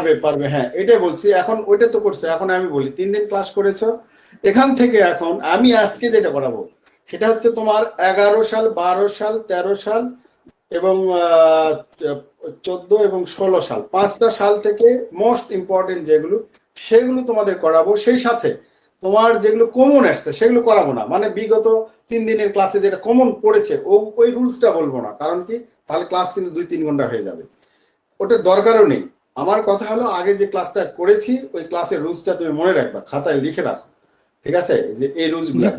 পারবে পারবে, হ্যাঁ এটাই বলছি। এখন ওইটা তো করছো, এখন আমি বলি 3 দিন ক্লাস করেছো, এখান থেকে এখন আমি আজকে যেটা করাবো সেটা হচ্ছে তোমার 11 সাল, 12 সাল, 13 সাল এবং 14 এবং 16 সাল, 5টা সাল থেকে মোস্ট ইম্পর্টেন্ট যেগুলো সেগুলো তোমাদের করাবো। সেই সাথে তোমার যেগুলো কমন আসছে সেগুলো করাবো না, মানে বিগত 3 দিনের ক্লাসে যেটা কমন পড়েছে ওই রুলসটা বলবো না, কারণ কি তাহলে ক্লাস কিন্তু 2-3 ঘন্টা হয়ে যাবে, ওটার দরকারও নেই। আমার কথা হলো আগে যে ক্লাসটা করেছি ওই ক্লাসের রুলসটা তুমি মনে রাখবা, খাতায় লিখে রাখো, ঠিক আছে, যে এই রুলস গুলা।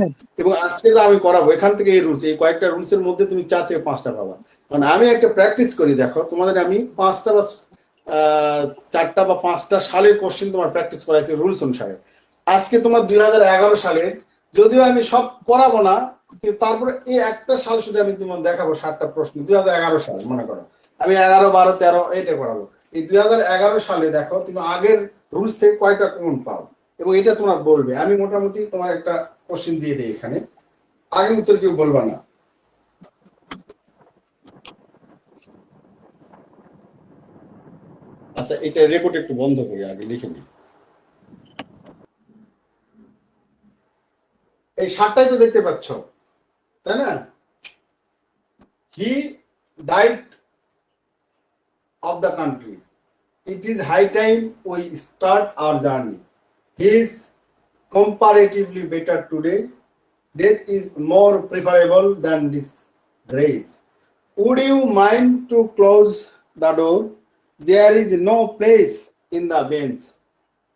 এবং আজকে যা আমি করাবো এখান থেকে এই রুলস, এই কয়েকটা রুলসের মধ্যে তুমি 4 থেকে 5টা পাবা। মানে আমি একটা প্র্যাকটিস করি, দেখো তোমাদের আমি 5টা বা 4টা বা 5টা সালের কোশ্চেন তোমার প্র্যাকটিস করাইছি রুলস অনুসারে। আজকে তোমার 2011 সালে, যদিও আমি সব করাবো না, কিন্তু তারপরে এই একটা সাল শুধু আমি তোমার দেখাবো 7টা প্রশ্ন। 2011 সাল মনে করো, আমি 11, 12, 13 এটা করাবো। এই 2011 সালে দেখো তুমি আগের রুলস থেকে কয়টা কমন পাও, এবং এটা তোমরা বলবে। আমি মোটামুটি তোমার একটা কোশ্চেন দিয়ে দিই এখানে, আগে উত্তর কেউ বলবা না। আচ্ছা, এটা রেকর্ড একটু বন্ধ করি, আগে লিখে নিই। এই 7টাই তো দেখতে পাচ্ছ, তাই না? হি died of the country, it is high time we start our journey. He is comparatively better today. Death is more preferable than disgrace. Would you mind to close the door? There is no place in the bench.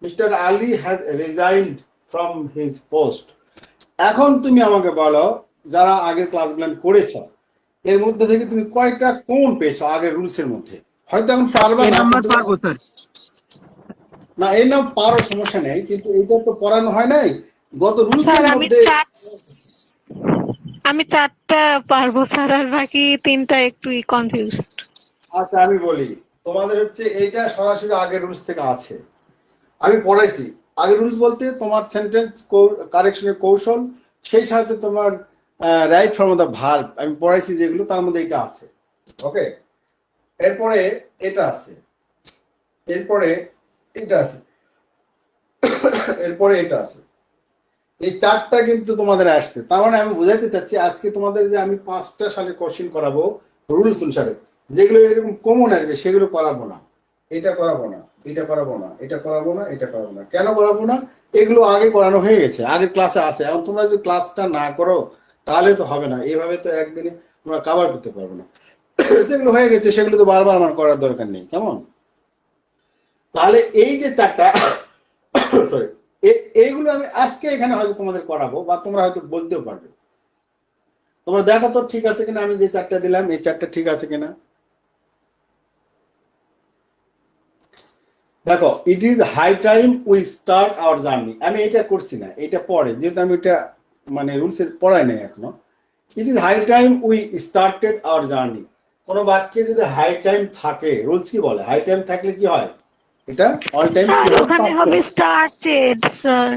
Mr. Ali has resigned from his post. এখন তুমি আমাকে বলো, যারা আগের ক্লাসগুলো করেছো এর মধ্যে থেকে তুমি কয়টা কমন পেয়েছো আগের রুলসের মধ্যে? হয়তো এখন পারবা না, না এই নাম পারো, সমস্যা নেই, কিন্তু এটা তো পড়ানো হয় নাই গত রুলসের মধ্যে। আমি 4টা পারবো স্যার, আর বাকি 3টা একটু কনফিউজ। আচ্ছা আমি বলি, তোমাদের হচ্ছে এইটা সরাসরি আগের রুলস থেকে আছে, আমি পড়াইছি। আগের রুলস বলতে তোমার সেন্টেন্স কারেকশনের কৌশল, সেই সাথে তোমার right form of the verb আমি পড়াইছি, যেগুলো তার মধ্যে এটা আছে। ওকে, এরপরে এটা আছে, এরপরে এটা আছে, এরপরে এটা আছে। এই 4টা কিন্তু তোমাদের আসছে। তার মানে আমি বুঝাইতে চাচ্ছি আজকে তোমাদের যে আমি 5টা সালে কোশ্চেন করাবো রুলস অনুসারে, যেগুলো এরকম কমন আসবে সেগুলো করাবো না। এটা করাবো না, এটা করাবো না, এটা করাবো না, এটা করাবো না। কেন করাবো না? এগুলো আগে করানো হয়ে গেছে, আগের ক্লাসে আছে। এখন তোমরা যদি ক্লাসটা না করো তাহলে তো হবে না, এইভাবে তো একদিনে তোমরা কভার করতে পারবো না। যেগুলো হয়ে গেছে সেগুলো তো বারবার আমার করার দরকার নেই, কেমন? তাহলে এই যে 4টা সরি, এইগুলো আমি আজকে এখানে হয়তো তোমাদের করাবো, বা তোমরা হয়তো বলতেও পারবে। তোমরা দেখো তো ঠিক আছে কিনা, আমি যে 4টা দিলাম এই 4টা ঠিক আছে কিনা দেখো। It is high time we start our journey, আমি এটা করছি না, এটা পরে, যেহেতু আমি এটা মানে রুলস পড়াই নাই এখনো। It is high time we started our journey. কোন বাক্যে যদি হাই টাইম থাকে, রুলস কি বলে হাই টাইম থাকলে কি হয়, এটা অল টাইম কি হয়, ওখানে হবে স্টার্টেড স্যার।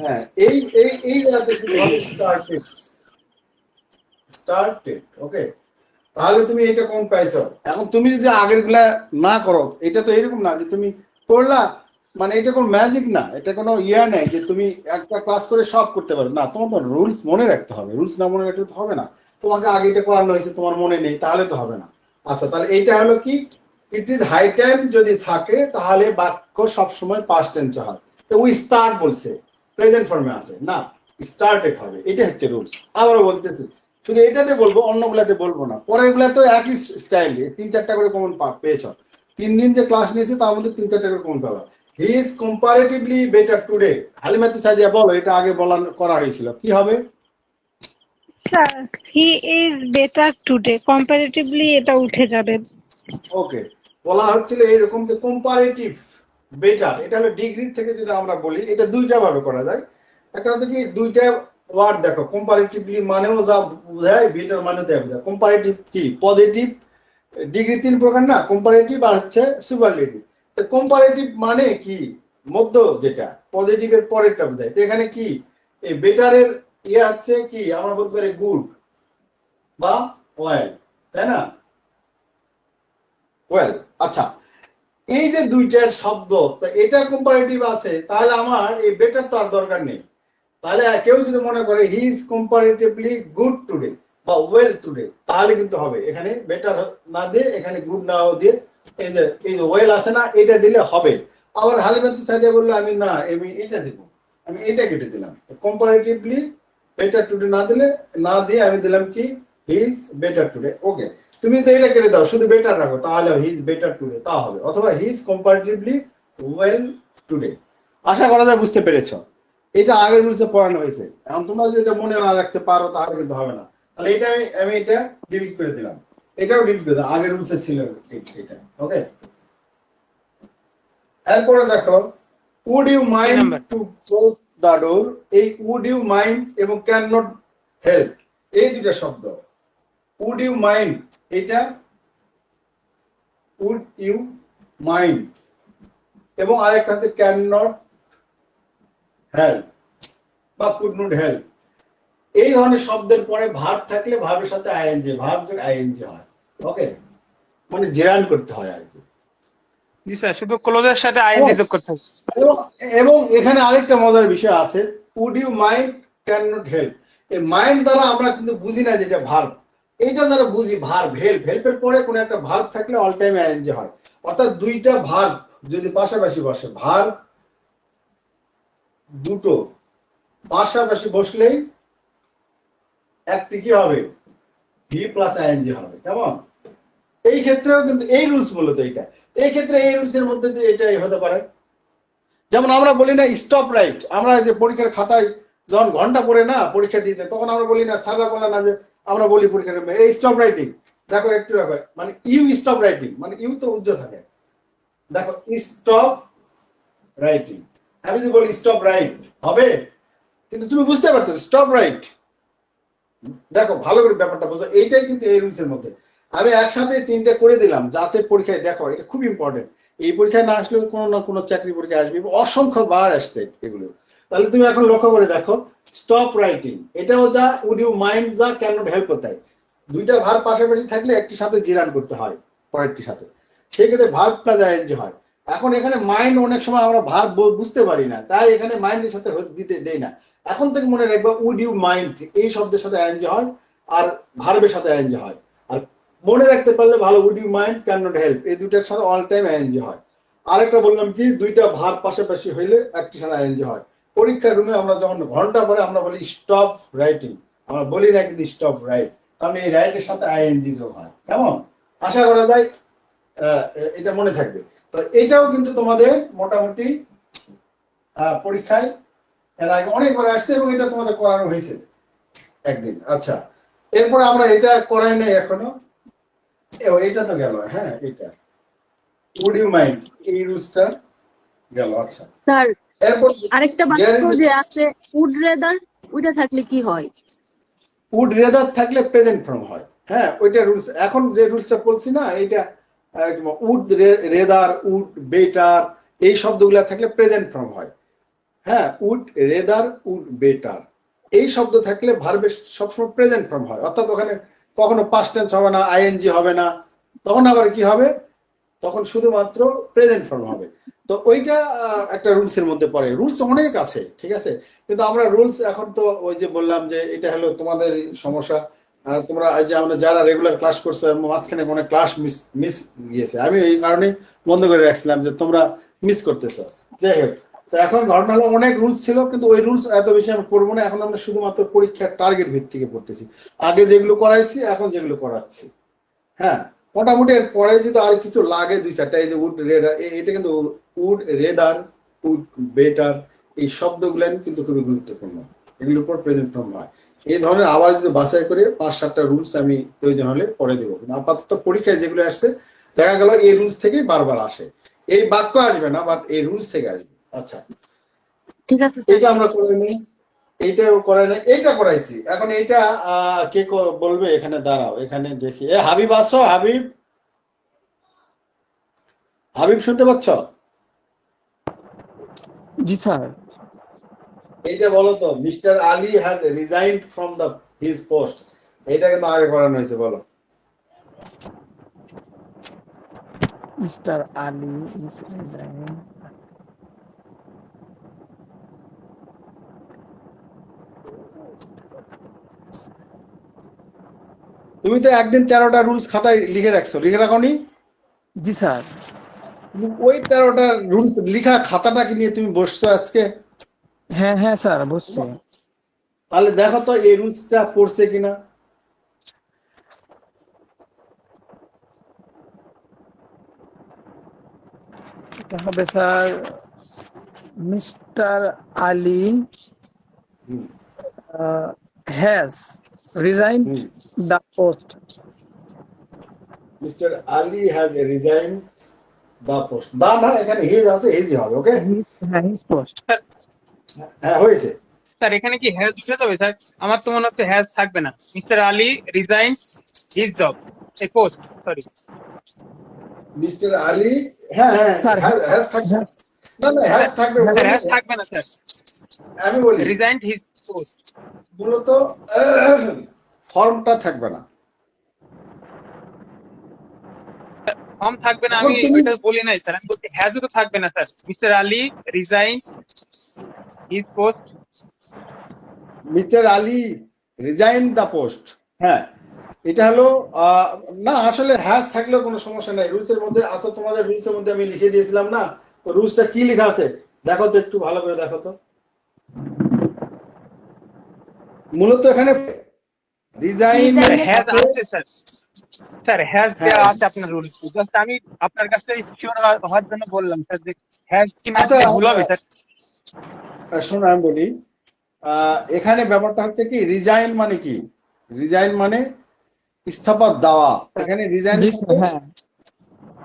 হ্যাঁ, এই এই এই জায়গাতে শুধু হবে স্টার্টেড, স্টার্টেড। ওকে, তাহলে তুমি এটা কোন পাইছো? এখন তুমি যদি আগের গুলা না করো, এটা তো এরকম না যে তুমি পড়লা, মানে এটা কোনো ম্যাজিক না, এটা কোনো ইয়া নেই যে তুমি একটা ক্লাস করে সব করতে পারো না। তোমার তো রুলস মনে রাখতে হবে, রুলস না মনে রাখলে তো হবে না। তোমাকে আগে এটা করানো হয়েছে, তোমার মনে নেই, তাহলে তো হবে না। আচ্ছা, তাহলে এইটা হলো কি, ইট ইজ হাই টাইম যদি থাকে তাহলে বাক্য সবসময় পাস্ট টেন্সে হয়। তো উই স্টার্ট বলছে, প্রেজেন্ট ফর্মে আছে না, স্টার্টেড হবে, এটা হচ্ছে রুলস। আবারও বলতেছি, শুধু এটাতে বলবো, অন্যগুলাতে বলবো না। পরের গুলা তো একই স্টাইল, 3-4টা করে কমন পেয়েছ। 3 দিন যে ক্লাস নিয়েছে তার মধ্যে 3-4টা করে কমন পাবা। He is comparatively better today. Halimatu Sadia বলো, এটা আগে বলা করা হয়েছিল, কি হবে? Sir he is better today, comparatively এটা উঠে যাবে। ওকে, বলা হচ্ছিল এইরকম যে কম্পারেটিভ বেটার, এটা হলো ডিগ্রি থেকে যদি আমরা বলি, এটা দুইটা ভাবে করা যায়। একটা হচ্ছে কি, দুইটা ওয়ার্ড দেখো, কম্পারেটিভলি মানেও যা বোঝায়, বেটার মানে তাই বোঝায়। কম্পারেটিভ কি, পজিটিভ, ডিগ্রি 3 প্রকার না, কম্পারেটিভ আর হচ্ছে সুপারলেটিভ। তো কম্পারেটিভ মানে কি, মধ্য, যেটা পজিটিভের পরেরটা বোঝায়। তো এখানে কি, এই বেটারের ইয়ে হচ্ছে কি, আমরা বলতে পারি গুড বা ওয়েল, তাই না? ওয়েল। আচ্ছা, এই যে দুইটার শব্দ, এটা কম্পারেটিভ আছে, তাহলে আমার এই বেটার তো আর দরকার নেই। তাহলে কেউ যদি মনে করে হি ইজ কম্পারেটিভলি গুড টুডে বা ওয়েল টুডে, তাহলে কিন্তু হবে এখানে বেটার না দিয়ে, এখানে গুড না দিয়ে এই যে ওয়েল আছে না, এটা দিলে হবে। আবার হালিমাতু সাদিয়া বললো আমি না, আমি এটা দিব, আমি এটা কেটে দিলাম। কম্পারেটিভলি বেটার টুডে না দিলে, না দিয়ে আমি দিলাম কি হি ইজ বেটার টুডে। ওকে, তুমি যদি এটা কেটে দাও, শুধু বেটার রাখো, তাহলে হি ইজ বেটার টুডে তা হবে, অথবা he is comparatively well today. আশা করা যায় বুঝতে পেরেছো। এটা আগের রুলসে পড়ানো হয়েছে। এখন তোমরা যদি এটা মনে না রাখতে পারো তাহলে কিন্তু হবে না। তাহলে এটা আমি এটা ডিলিট করে দিলাম, এটাও ডিলিট করে দিলাম, আগের রুলসে ছিল এটা। ওকে, এরপরে দেখো would you mind to close the door, এই would you mind এবং cannot help এই দুটো শব্দ। would you mind, এটা would you mind, এবং আরেকটা আছে cannot help বা could not help। এই ধরনের শব্দের পরে ভার্ব থাকলে ভার্বের সাথে আইএনজি, ভার্ব যোগ আইএনজি হয়। ওকে, মানে জেরান করতে হয় আর কি। জি স্যার, শুধু ক্লোজের সাথে আইএনজি যোগ করতে হবে। এবং এখানে আরেকটা মজার বিষয় আছে, would you mind cannot help। এই মাইন্ড দ্বারা আমরা কিন্তু বুঝি না যেটা ভার্ব, এইটা দ্বারা বুঝি ভার্ব। হেল্প, হেল্পের পরে কোনো একটা ভার্ব থাকলে অল টাইম আইএনজি হয়। অর্থাৎ দুইটা ভার্ব যদি পাশাপাশি বসে, ভার্ব দুটো পাশাপাশি বসলেই একটি কি হবে, ভি প্লাস আইএনজি হবে। কেমন? এই ক্ষেত্রেও কিন্তু এই রুলস মূলত এইটা, এই ক্ষেত্রে এই রুলসের মধ্যে যে এটাই হতে পারে। যেমন আমরা বলি না স্টপ রাইট, আমরা যে পরীক্ষার খাতায় যখন ঘন্টা পড়ে না পরীক্ষা দিতে, তখন আমরা বলি না, স্যাররা বলে না যে আমরা বলি পরীক্ষার এই স্টপ রাইটিং, দেখো একটু রাখো, মানে ইউ স্টপ রাইটিং, মানে ইউ তো উজ্জ্বল থাকে, দেখো স্টপ রাইটিং। আমি যদি বলি স্টপ রাইট হবে, কিন্তু তুমি বুঝতে পারছো স্টপ রাইট। দেখো ভালো করে ব্যাপারটা বুঝো, এইটাই কিন্তু এই রুলসের মধ্যে। আমি একসাথে তিনটে করে দিলাম যাতে পরীক্ষায় দেখো, এটা খুব ইম্পর্টেন্ট। এই পরীক্ষায় না আসলেও কোনো না কোনো চাকরি পরীক্ষায় আসবে, অসংখ্য বার আসছে এগুলো। তাহলে তুমি এখন লক্ষ্য করে দেখো, স্টপ রাইটিং এটাও যা, উড ইউ মাইন্ড যা, ক্যানট হেল্প কোথায়, দুইটা ভার্ব পাশাপাশি থাকলে একটির সাথে জিরান করতে হয় পরেরটির সাথে, সেই ক্ষেত্রে ভার্বটা যায় হয়। এখন এখানে মাইন্ড অনেক সময় আমরা ভার্ব বুঝতে পারি না, তাই এখানে মাইন্ডের সাথে দিতে দেই না। এখন থেকে মনে রাখবা উড ইউ মাইন্ড এই শব্দের সাথে আইএনজি হয় আর ভার্বের সাথে আইএনজি হয়। আর মনে রাখতে পারলে ভালো, would you mind can't help এই দুইটার সাথে অল টাইম আইএনজি হয়। আরেকটা বললাম কি, দুইটা ভার্ব পাশাপাশি হইলে একটির সাথে আইএনজি হয়। পরীক্ষার রুমে আমরা যখন ঘন্টা পরে আমরা বলি স্টপ রাইটিং, আমরা বলি না কিন্তু স্টপ রাইট, তাহলে এই রাইটের সাথে আইএনজি যোগ হয়। কেমন? আশা করা যায় এটা মনে থাকবে। তো এটাও কিন্তু তোমাদের মোটামুটি পরীক্ষায় এর আগে অনেকবার আসছে এবং এটা তোমাদের করানো হয়েছে একদিন। আচ্ছা, এরপর আমরা এটা করাই নাই এখনো, এটা তো গেল। হ্যাঁ, এটা would you mind এই রুলসটা গেল। আচ্ছা স্যার, এরপর আরেকটা বাক্য যে আছে উড রেদার, ওইটা থাকলে কি হয়? উড রেদার থাকলে প্রেজেন্ট ফর্ম হয়। হ্যাঁ, ওইটা রুলস। এখন যে রুলসটা বলছি না, এইটা উড রেদার, উড বেটার এই শব্দগুলো থাকলে প্রেজেন্ট ফর্ম হয়। হ্যাঁ, উড রেদার, উড বেটার এই শব্দ থাকলে ভার্বের সবসময় প্রেজেন্ট ফর্ম হয়, অর্থাৎ ওখানে কখনো পাস্ট টেন্স হবে না, আইএনজি হবে না, তখন আবার কি হবে, তখন শুধুমাত্র প্রেজেন্ট ফর্ম হবে। তো ওইটা একটা রুলস এর মধ্যে পড়ে। রুলস অনেক আছে, ঠিক আছে, কিন্তু আমরা রুলস এখন তো ওই যে বললাম যে এটা হলো তোমাদের সমস্যা। তোমরা যে আমরা যারা রেগুলার ক্লাস করছো, মাঝখানে কোনো ক্লাস মিস গিয়েছে, আমি এই কারণে বন্ধ করে রাখছিলাম যে তোমরা মিস করতেছো। যাই হোক, তো এখন ঘটনা হলো অনেক রুলস ছিল, কিন্তু ওই রুলস এত বেশি আমি পড়বো না। এখন আমরা শুধুমাত্র পরীক্ষার টার্গেট ভিত্তিকে পড়তেছি, আগে যেগুলো করাইছি এখন যেগুলো করাচ্ছি। হ্যাঁ, মোটামুটি এর পরে যদি আর কিছু লাগে দুই চারটা, এই যে উড রেডার, এটা কিন্তু উড রেদার, উড বেটার এই শব্দগুলো কিন্তু খুবই গুরুত্বপূর্ণ, এগুলোর উপর প্রেজেন্ট ফর্ম হয়। এই ধরনের আবার যদি বাছাই করে 5-7টা রুলস আমি প্রয়োজন হলে পরে দেবো, কিন্তু আপাতত পরীক্ষায় যেগুলো আসছে দেখা গেল এই রুলস থেকেই বারবার আসে। এই বাক্য আসবে না, বাট এই রুলস থেকে আসবে। আচ্ছা, ঠিক আছে, এটা আমরা করে নিই। এইটাও করাই নাই, এইটা করাইছি। এখন এইটা কে বলবে? এখানে দাঁড়াও, এখানে দেখি। হাবিব আছো? হাবিব, হাবিব শুনতে পাচ্ছ? জি স্যার। এইটা বলো তো, mister Ali has resigned from the his post, এটা কিন্তু আগে করানো হয়েছে, বলো। Mr. Ali is resigning. তুমি তো একদিন 13টা রুলস খাতায় লিখে রাখছো, লিখে রাখোনি? জি স্যার। তুমি ওই 13টা রুলস লিখা খাতাটাকে নিয়ে তুমি বসছো আজকে? হ্যাঁ হ্যাঁ স্যার, বসছে। তাহলে দেখো তো এই রুলসটা পড়ছে কিনা। এটা হবে sir, mister Ali has resigned hmm. The post. Mister Ali has resign the post. The না, এখানে হিজ আছে, হিজই হবে। ওকে, হ্যাঁ, হিজ পোস্ট। হ্যাঁ হয়েছে। স্যার এখানে কি হ্যাজ উঠে যাবে স্যার? আমার তো মনে হচ্ছে হ্যাজ থাকবে না। Mister Ali resign his job, এই পোস্ট, সরি। মিস্টার আলী, হ্যাঁ হ্যাঁ, স্যার হ্যাজ থাকবে না, না হ্যাজ থাকবে। স্যার হ্যাজ থাকবে না স্যার, আমি বলি রিজাইন হিজ পোস্ট। মূলত ফর্মটা থাকবে না। ফর্ম থাকবে না, এখন আমি তুমি ওইটা বলি নাই স্যার, আমি বলছি হ্যাজও তো থাকবে না sir. Mister Ali resign his post. Mister Ali resign the post, হ্যাঁ এটা হলো না, আসলে হ্যাজ থাকলেও কোনো সমস্যা নাই। রুলসের মধ্যে আছে, তোমাদের রুলসের মধ্যে আমি লিখে দিয়েছিলাম না, তো রুলসটা কি লেখা আছে দেখো তো, একটু ভালো করে দেখো তো। মূলত এখানে রিজাইন স্যার হ্যাজ আছে স্যার, স্যার হ্যাজ দেওয়া আছে আপনার রুল। জাস্ট আমি আপনার কাছে শিওর হওয়ার জন্য বললাম স্যার যে হ্যাজ কি না আচ্ছা, ভুল হবে স্যার। শোনো আমি বলি, এখানে ব্যাপারটা হচ্ছে কি, রিজাইন মানে কি? রিজাইন মানে ইস্তফা দেওয়া। এখানে রিজাইন হ্যাঁ,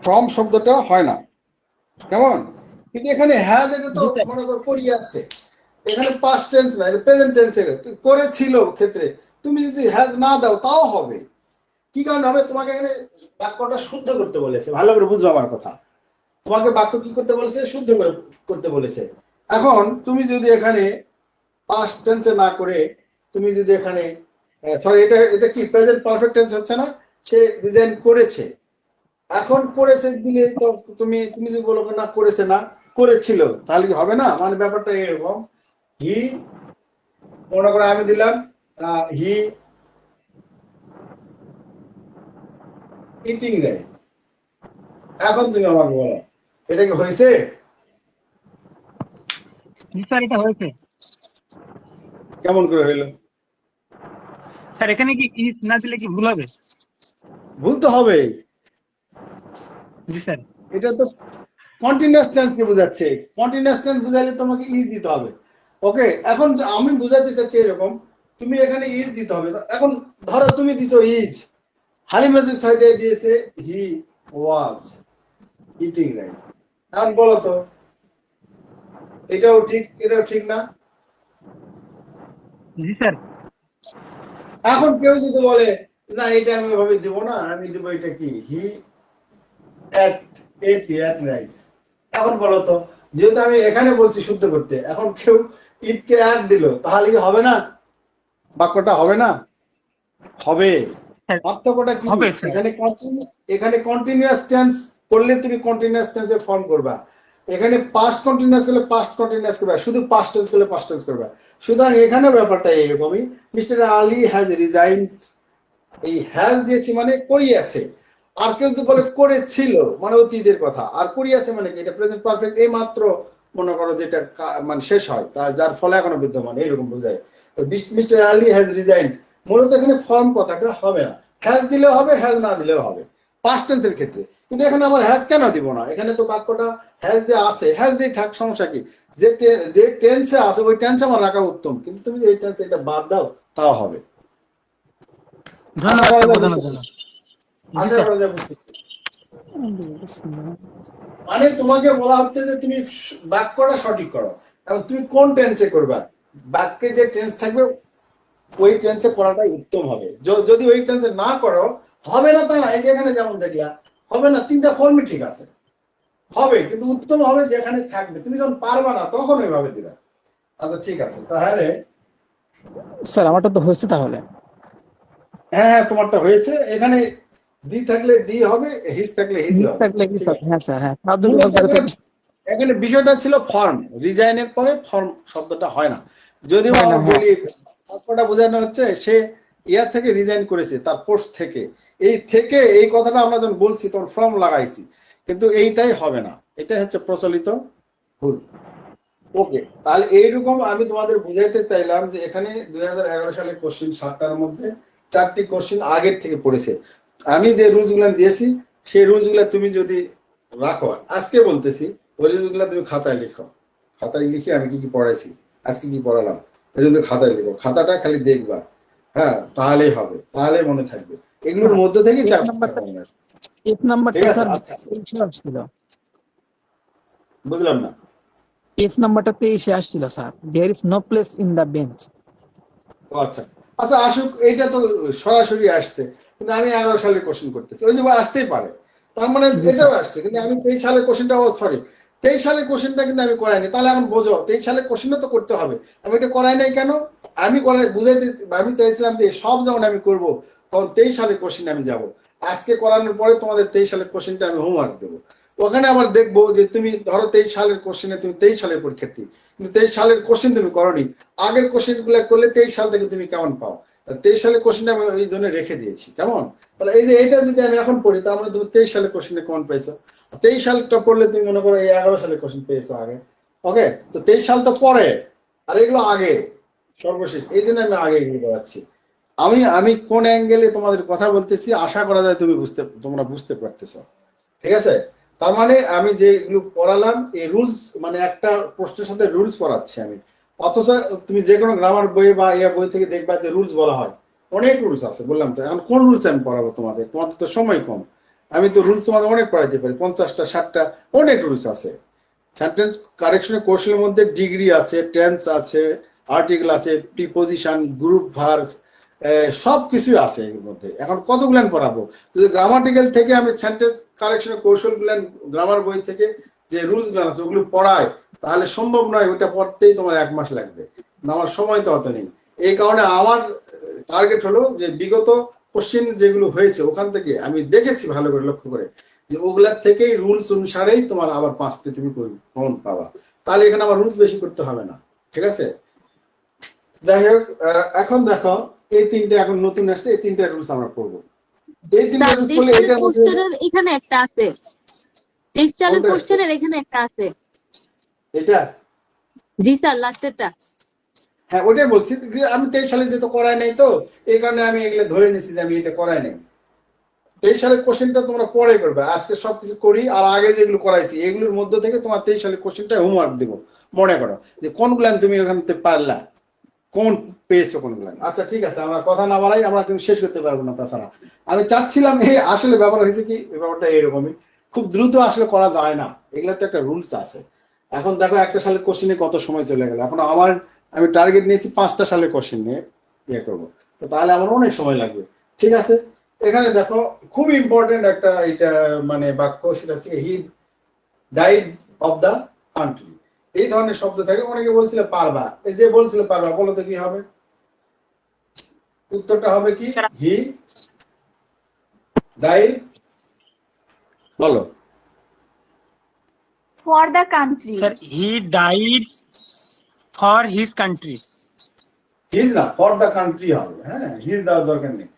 ফ্রম শব্দটা হয় না, কেমন? কিন্তু এখানে হ্যাজ, এটা তো মনে করো করিয়ে আছে, এখানে পাস্ট টেন্স না, এটা প্রেজেন্ট টেন্সে করেছিল ক্ষেত্রে তুমি যদি হ্যাজ না দাও তাও হবে। কি কারণে হবে? তোমাকে এখানে বাক্যটা শুদ্ধ করতে বলেছে, ভালো করে বুঝবো আমার কথা। তোমাকে বাক্য কি করতে বলেছে? শুদ্ধ করতে বলেছে। এখন তুমি যদি এখানে পাস্ট টেন্সে না করে তুমি যদি এখানে, সরি এটা এটা কি প্রেজেন্ট পারফেক্ট টেন্স হচ্ছে না? সে রিজাইন করেছে, এখন করেছে দিলে তো তুমি তুমি যদি বলো না করেছে না, করেছিল, তাহলে কি হবে না? মানে ব্যাপারটা এরকম, হি, মনে করে আমি দিলাম হি ইটিং রাইস। এখন তুমি আমাকে বলো এটা কি হয়েছে? স্যার এটা হয়েছে। কেমন করে হইলো? স্যার এখানে কি ইজ না দিলে কি ভুল হবে? ভুল তো হবে। জি স্যার। এটা তো কন্টিনিউয়াস টেন্স কে বোঝাচ্ছে, কন্টিনিউয়াস টেন্স বুঝাইলে তোমাকে ইজ দিতে হবে। ওকে, এখন আমি বুঝাতে চাচ্ছি এরকম, তুমি এখানে ইজ দিতে হবে। এখন ধরো তুমি দিছো ইজ, হালিমা দিয়েছে হি ওয়াজ ইটিং রাইস। এখন বলো তো এটাও ঠিক, এটাও ঠিক না? জি স্যার। এখন কেউ যদি বলে না এটা আমি ওইভাবে দিব না, আমি দিব এটা কি, হি এট রাইস। এখন বলো তো, যেহেতু আমি এখানে বলছি শুদ্ধ করতে, এখন কেউ ইটকে অ্যাড দিল, তাহলে কি হবে না? বাক্যটা হবে না? হবে। পার্থক্যটা কি? এখানে কন্টিনিউয়াস টেন্স করলে তুমি কন্টিনিউয়াস টেন্সে ফর্ম করবা, এখানে পাস্ট কন্টিনিউয়াস করলে পাস্ট কন্টিনিউয়াস করবা, শুধু পাস্ট টেন্স করলে পাস্ট টেন্স করবা। সুতরাং এখানে ব্যাপারটা এইরকমই, মিস্টার আলী হ্যাজ রিজাইন, এই হ্যাজ দিয়েছি মানে করিয়াছে। আর কেউ যদি বলে করেছিল, মানে অতীতের কথা, আর করিয়াছে মানে কি, এটা প্রেজেন্ট পারফেক্ট, এই মাত্র মনে করো যেটা মানে শেষ হয়, তা যার ফলে এখনো বিদ্যমান, এইরকম বোঝায়। মিস্টার আলী হ্যাজ রিজাইন, মূলত এখানে ফর্ম কথাটা হবে না, হ্যাজ দিলেও হবে, হ্যাজ না দিলেও হবে পাস্ট টেন্সের ক্ষেত্রে। কিন্তু এখানে আমার হ্যাজ কেন দিব না? এখানে তো বাক্যটা হ্যাজ দিয়ে আছে, হ্যাজ দিয়ে থাক, সমস্যা কি? যে টেন্সে আছে ওই টেন্স আমার রাখা উত্তম, কিন্তু তুমি যে এই টেন্সে এটা বাদ দাও তাও হবে। মানে তোমাকে বলা হচ্ছে যে তুমি বাক্যটা সঠিক করো, এবং তুমি কোন টেন্সে করবা, বাক্যে যে টেন্স থাকবে ওই টেন্সে করাটাই উত্তম হবে। যদি ওই টেন্সে না করো হবে না, তা না। এই যে এখানে যেমন দেখলা হবে না, তিনটা ফর্মই ঠিক আছে, হবে, কিন্তু উত্তম হবে যেখানে থাকবে। তুমি যখন পারবা না তখন ওইভাবে দিবা। আচ্ছা ঠিক আছে, তাহলে স্যার আমারটা তো হয়েছে তাহলে। হ্যাঁ হ্যাঁ তোমারটা হয়েছে। এখানে দি থাকলে দি হবে, হিজ থাকলে হিজ হিজ হবে। থাকলে হিজ ঠিক হবে, আছে, হ্যাঁ স্যার, হ্যাঁ শব্দ মূলত বিভাগ করে এখানে এখানে বিষয়টা ছিল ফর্ম, রিজাইনের পরে ফর্ম শব্দটা হয় না, যদিও হয় না, আমরা হ্যাঁ বলি তারপরটা বোঝানো হচ্ছে সে ইয়া থেকে রিজাইন করেছে, তার পোস্ট থেকে। এই থেকে এই কথাটা আমরা যখন বলছি তখন ফর্ম লাগাইছি, কিন্তু এইটাই হবে না, এটাই হচ্ছে প্রচলিত ভুল। ওকে, তাহলে এইরকম আমি তোমাদের বুঝাইতে চাইলাম যে এখানে 2011 সালে কোশ্চিন 7টার মধ্যে 4টি কোশ্চিন আগের থেকে পড়েছে। আমি যে রুলস গুলা দিয়েছি সেই রুলস গুলা তুমি যদি রাখো, আজকে বলতেছি ওই রুলস গুলা তুমি খাতায় লিখো, খাতায় লিখে আমি কি কি পড়াইছি, আজকে কি পড়ালাম, এই যদি খাতায় লিখো, খাতাটা খালি দেখবা, হ্যাঁ তাহলেই হবে, তাহলে মনে থাকবে। এগুলোর মধ্যে থেকে এক 4 নাম্বারটা মনে আসবে। এক নাম্বারটা ঠিক আছে, স্যার আচ্ছা 23 আসছিল, বুঝলাম না। এফ নাম্বারটা 23 আসছিল sir, there is no place in the bench. ও আচ্ছা, আচ্ছা আসুক, এইটা তো সরাসরি আসছে, কিন্তু আমি 11 সালের কোশ্চেন করতেছি, ওই যে আসতেই পারে, তার মানে জি এটাও স্যার, আসছে, কিন্তু আমি 23 সালের কোশ্চেনটা, ও সরি 23 সালের কোশ্চেনটা কিন্তু আমি করাইনি। তাহলে এখন বোঝো 23 সালের কোশ্চেনটা তো করতে হবে, আমি এটা করাই নাই কেন? আমি করাই বুঝাইতে, আমি চাইছিলাম যে সব যখন আমি করব তখন 23 সালের কোশ্চেন আমি যাব, আজকে করানোর পরে তোমাদের 23 সালের কোশ্চেনটা আমি হোমওয়ার্ক দেবো। ওখানে আবার দেখবো যে তুমি ধরো 23 সালের কোশ্চেনে তুমি 23 সালের পরীক্ষার্থী, কিন্তু 23 সালের কোশ্চেন তুমি করনি, আগের কোশ্চেন গুলো করলে 23 সাল থেকে তুমি কেমন পাও? 23 সালের কোশ্চেনটা আমি ওই জন্য রেখে দিয়েছি, কেমন? তাহলে এই যে এইটা যদি আমি এখন পড়ি, তার মানে তুমি 23 সালের কোশ্চেনে কেমন পাইছো? 23 সালটা পড়লে তুমি মনে করো এই 11 সালের কোশ্চেন পেয়েছো আগে। ওকে, তো 23 সাল তো পরে, আর এগুলো আগে, সর্বশেষ, এই জন্য আমি আগে এগুলো করাচ্ছি। আমি আমি কোন অ্যাঙ্গেলে তোমাদের কথা বলতেছি আশা করা যায় তোমরা বুঝতে পারতেছো। ঠিক আছে, তার মানে আমি যেগুলো পড়ালাম এই রুলস, মানে একটা প্রশ্নের সাথে রুলস পড়াচ্ছি আমি, অথচ তুমি যে কোনো গ্রামার বই বা ইয়া বই থেকে দেখবা যে রুলস বলা হয়, অনেক রুলস আছে, বললাম তো। এখন কোন রুলস আমি পড়াবো তোমাদের, তোমাদের তো সময় কম, আমি তো রুলস তোমাদের অনেক পড়াইতে পারি, 50টা 60টা অনেক রুলস আছে। সেন্টেন্স কারেকশনের কৌশলের মধ্যে ডিগ্রি আছে, টেন্স আছে, আর্টিকেল আছে, প্রিপোজিশন, গ্রুপ ভার্ব, সবকিছুই আছে এর মধ্যে। এখন কতগুলান পড়াবো? যদি গ্রামাটিক্যাল থেকে আমি সেন্টেন্স কারেকশনের কৌশলগুলান গ্রামার বই থেকে যে রুলস গুলো আছে ওগুলো পড়াই, তাহলে সম্ভব নয়, ওইটা পড়তেই তোমার 1 মাস লাগবে, আমার সময় তো অত নেই। এই কারণে আমার টার্গেট হলো যে বিগত কোশ্চেন যেগুলো হয়েছে ওখান থেকে আমি দেখেছি ভালো করে লক্ষ্য করে, যে ওগুলার থেকেই রুলস অনুসারেই তোমার আবার 5টি তুমি কমন পাবা, তাহলে এখানে আমার রুলস বেশি করতে হবে না। ঠিক আছে, যাই হোক, এখন দেখো এই 3টে এখন নতুন আসছে, এই 3টে রুলস আমরা পড়বো। এই 3টে স্যার রুলস 23 পড়লে সালের এটার মধ্যে কোশ্চেনের এখানে একটা আছে, 23 সালের কোনটা আসছে? কোশ্চেনের এখানে একটা আছে। এটা, জি স্যার, লাস্টেরটা। হ্যাঁ ওটাই বলছি যে আমি 23 সালে যেহেতু করাই নাই, তো এই কারণে আমি এগুলো ধরে নিছি যে আমি এটা করাই নাই। 23 সালের কোশ্চেনটা তোমরা পরে করবে, আজকে সবকিছু করি, আর আগে যেগুলো করাইছি এগুলোর মধ্যে থেকে তোমার 23 সালের কোশ্চেনটা হোমওয়ার্ক দেবো, মনে করো যে কোনগুলো তুমি ওখান থেকে পারলা, কোন পেয়েছো কোনগুলো। আচ্ছা ঠিক আছে, আমরা কথা না বাড়াই, আমরা কিন্তু শেষ করতে পারবো না। তাছাড়া আমি চাচ্ছিলাম, এই আসলে ব্যাপার হয়েছে কি, ব্যাপারটা এইরকমই, খুব দ্রুত আসলে করা যায় না, এগুলা তো একটা রুলস আছে। এখন দেখো একটা সালের কোশ্চেনে কত সময় চলে গেল, এখন আমি টার্গেট নিয়েছি 5টা সালের কোশ্চেন নিয়ে ইয়ে করবো, তো তাহলে আমার অনেক সময় লাগবে। ঠিক আছে, এখানে দেখো খুব ইম্পর্টেন্ট একটা এটা মানে বাক্য, সেটা হচ্ছে he died of the country. এই ধরনের শব্দ থাকে, অনেকে বলছিল পারবা, এই যে বলছিল পারবা, বলো তো কি হবে? উত্তরটা হবে কি, হি ডাইড, বলো। for the country. Sir, he died for his country. His না, ফর দা কান্ট্রি হবে, হ্যাঁ হিজ দেওয়ার দরকার নেই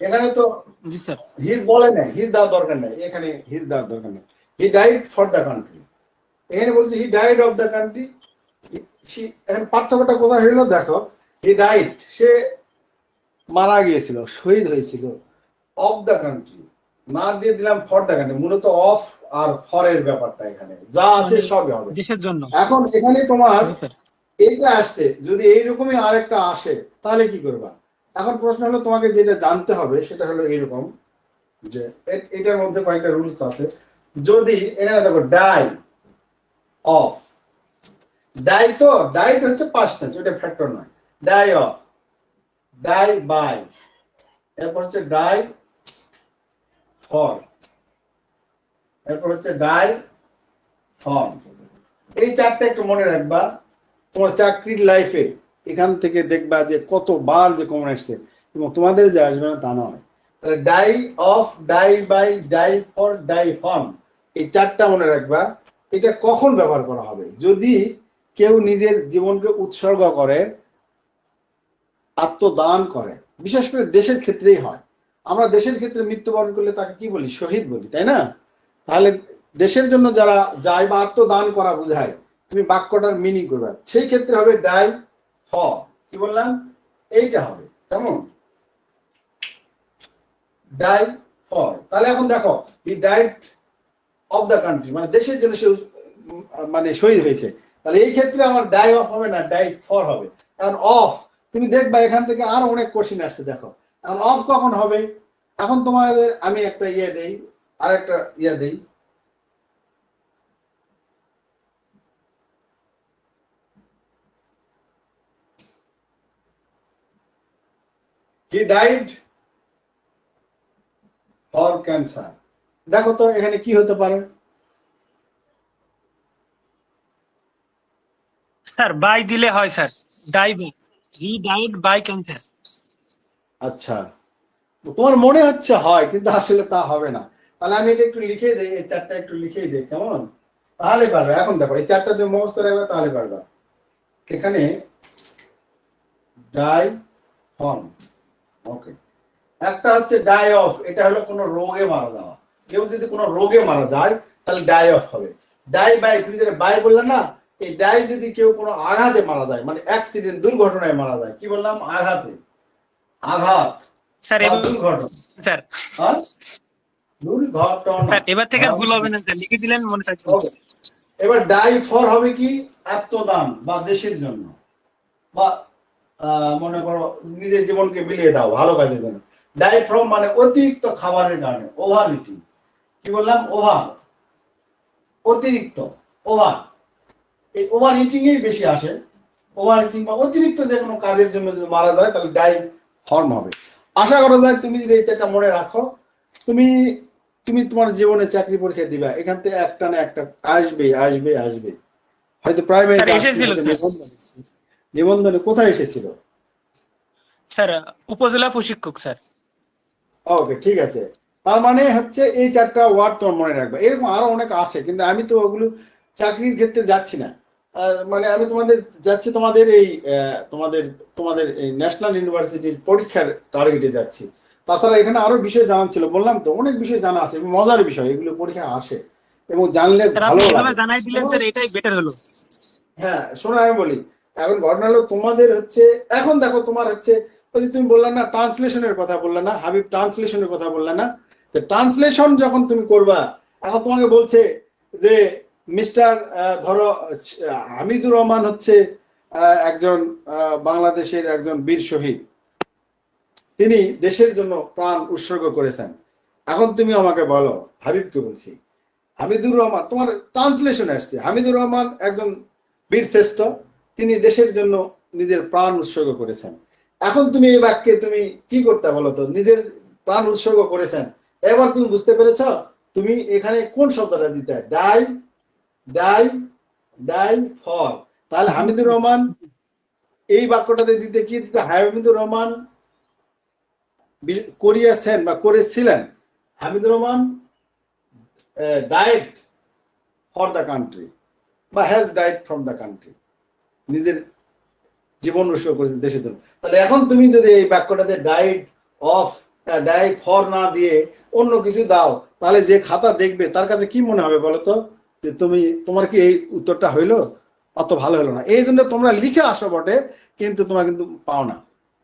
এখানে তো, जी sir. হিজ বলে না, হিজ দেওয়ার দরকার নেই এখানে, হিজ দেওয়ার দরকার নেই। He died for the country, এখানে বলছে he died of the country. এখন পার্থক্যটা কোথায় হইলো দেখো, হি ডাইড সে মারা গিয়েছিল, শহীদ হয়েছিল, অফ দা কান্ট্রি না দিয়ে দিলাম ফর দা কান্ট্রি, মূলত অফ আর ফর এর ব্যাপারটা এখানে যা আছে সবই হবে। দেশের জন্য। এখন এখানে তোমার জি স্যার। এইটা আসছে, যদি এইরকমই আরেকটা আসে তাহলে কি করবা? এখন প্রশ্ন হলো তোমাকে যেটা জানতে হবে সেটা হলো এইরকম, যে এটার মধ্যে কয়েকটা রুলস আছে। যদি এখানে দেখো ডাই অফ, ডাই তো ডাইট হচ্ছে পাস্ট টেন্স, ওটা ফ্যাক্টর নয়, ডাই অফ, ডাই বাই, এরপর হচ্ছে ডাই ফর, এরপর হচ্ছে ডাই ফ্রম। এই 4টা একটু মনে রাখবা তোমার চাকরির লাইফে, এখান থেকে দেখবা যে কতবার যে কমন আসছে, এবং তোমাদের যে আসবে না তা নয়। তাহলে die of, die by, die for, die from, এই চারটা মনে রাখবা। এটা কখন ব্যবহার করা হবে? যদি কেউ নিজের জীবনকে উৎসর্গ করে, আত্মদান করে, বিশেষ করে দেশের ক্ষেত্রেই হয়। আমরা দেশের ক্ষেত্রে মৃত্যুবরণ করলে তাকে কি বলি? শহীদ বলি, তাই না? তাহলে দেশের জন্য যারা যায় বা আত্মদান করা বোঝায়, তুমি বাক্যটার মিনিং করবে, সেই ক্ষেত্রে হবে ডাই ফর। কি বললাম? এইটা হবে কেমন? Die for. তাহলে এখন দেখো, he died of the country, মানে দেশের জন্য সে মানে শহীদ হয়েছে। তাহলে এই ক্ষেত্রে আমার ডাই অফ হবে না, ডাই ফর হবে। এখন অফ, তুমি দেখবা এখান থেকে আরো অনেক কোশ্চিন আসছে। দেখো এখন অফ কখন হবে? এখন তোমাদের আমি একটা ইয়ে দেই, আর একটা ইয়ে দেই। হি ডাইড ফর ক্যান্সার। দেখো তো এখানে কি হতে পারে? স্যার বাই দিলে হয় sir, die by, he died by cancer. আচ্ছা, তোমার মনে হচ্ছে হয়, কিন্তু আসলে তা হবে না। তাহলে আমি এটা একটু লিখে দিই, এই চারটা একটু লিখে দিই কেমন? তাহলে পারবে। এখন দেখো এই চারটা তুমি মুখস্থ রাখবে, তাহলে পারবা। এখানে ডাই ফর্ম, ওকে। একটা হচ্ছে ডাই অফ, এটা হলো কোনো রোগে মারা যাওয়া। কেউ যদি কোনো রোগে মারা যায় তাহলে ডাই অফ হবে। ডাই বাই, তুমি যেটা বাই বললে না, এই ডাই যদি কেউ কোনো আঘাতে মারা যায়, মানে অ্যাক্সিডেন্ট, দুর্ঘটনায় মারা যায়, কি বললাম? আঘাতে, আঘাত স্যার বা এবার দুর্ঘটনা। স্যার হ্যাঁ, দুর্ঘটনা। স্যার এবার থেকে আর ভুল হবে না স্যার, লিখে দিলেন মনে থাকবে। Okay. এবার ডাই ফর হবে কি? আত্মদান বা দেশের জন্য, বা মনে করো নিজের জীবনকে বিলিয়ে দাও ভালো কাজের জন্য। ডাই ফ্রম মানে অতিরিক্ত খাবারের কারণে, ওভার ইটিং। কি বললাম? ওভার, অতিরিক্ত, ওভার। এই ওভার ইটিং এই বেশি আসে। ওভার ইটিং বা অতিরিক্ত যে কোনো কাজের জন্য যদি মারা যায় তাহলে ডাই ফর্ম হবে। আশা করা যায় তুমি যদি এই চারটা মনে রাখো, তুমি তুমি তোমার জীবনে চাকরি পরীক্ষা দিবা, এখান থেকে একটা না একটা আসবে আসবে আসবে। হয়তো প্রাইমারি, স্যার এসেছিল নিবন্ধনে কোথায় এসেছিল? স্যার উপজেলা প্রশিক্ষক স্যার। ওকে, ঠিক আছে। তার মানে হচ্ছে এই চারটা ওয়ার্ড তোমার মনে রাখবে। এরকম আরো অনেক আছে, কিন্তু আমি তো ওগুলো চাকরির ক্ষেত্রে যাচ্ছি না। মানে আমি তোমাদের যাচ্ছি তোমাদের এই তোমাদের তোমাদের এই ন্যাশনাল ইউনিভার্সিটির পরীক্ষার টার্গেটে যাচ্ছি। তাছাড়া এখানে আরো বিষয় জানা ছিল, বললাম তো অনেক বিষয় জানা আছে, মজার বিষয়, এগুলো পরীক্ষা আসে এবং জানলে স্যার ভালো আপনি এগুলো লাগে। জানাই দিলেন স্যার, এটাই বেটার হলো। হ্যাঁ শোনো, আমি বলি, এখন ঘটনা হলো তোমাদের হচ্ছে, এখন দেখো তোমার হচ্ছে ওই যে তুমি বললে না ট্রান্সলেশনের কথা বললে না, হাবিব ট্রান্সলেশনের কথা বললে না, তো ট্রান্সলেশন যখন তুমি করবা, এখন তোমাকে বলছে যে মিস্টার ধরো হামিদুর রহমান হচ্ছে একজন বাংলাদেশের একজন বীর শহীদ, তিনি দেশের জন্য প্রাণ উৎসর্গ করেছেন। এখন তুমি আমাকে বলো, হাবিবকে বলছি, হামিদুর রহমান, তোমার ট্রান্সলেশন আসছে, হামিদুর রহমান একজন বীর শ্রেষ্ঠ, তিনি দেশের জন্য নিজের প্রাণ উৎসর্গ করেছেন। এখন তুমি এই বাক্যে তুমি কি করতে বলো তো? নিজের প্রাণ উৎসর্গ করেছেন, এবার তুমি বুঝতে পেরেছ তুমি এখানে কোন শব্দটা দিতে? Die, die, die for. তাহলে হামিদুর রহমান এই বাক্যটাতে দিতে কি দিতে? হামিদুর রহমান করিয়াছেন বা করেছিলেন, Hamidur Rahman died for the country বা has died from the country, নিজের জীবন উৎসর্গ করেছেন দেশের জন্য। তাহলে এখন তুমি যদি এই বাক্যটাতে ডাইড অফ, ডাইড ফর না দিয়ে অন্য কিছু দাও, তাহলে যে খাতা দেখবে তার কাছে কি মনে হবে বলো তো? যে তুমি, তোমার কি এই উত্তরটা হইলো? অত ভালো হলো না। এই জন্য তোমরা লিখে আসো বটে, কিন্তু তোমরা কিন্তু পাও না,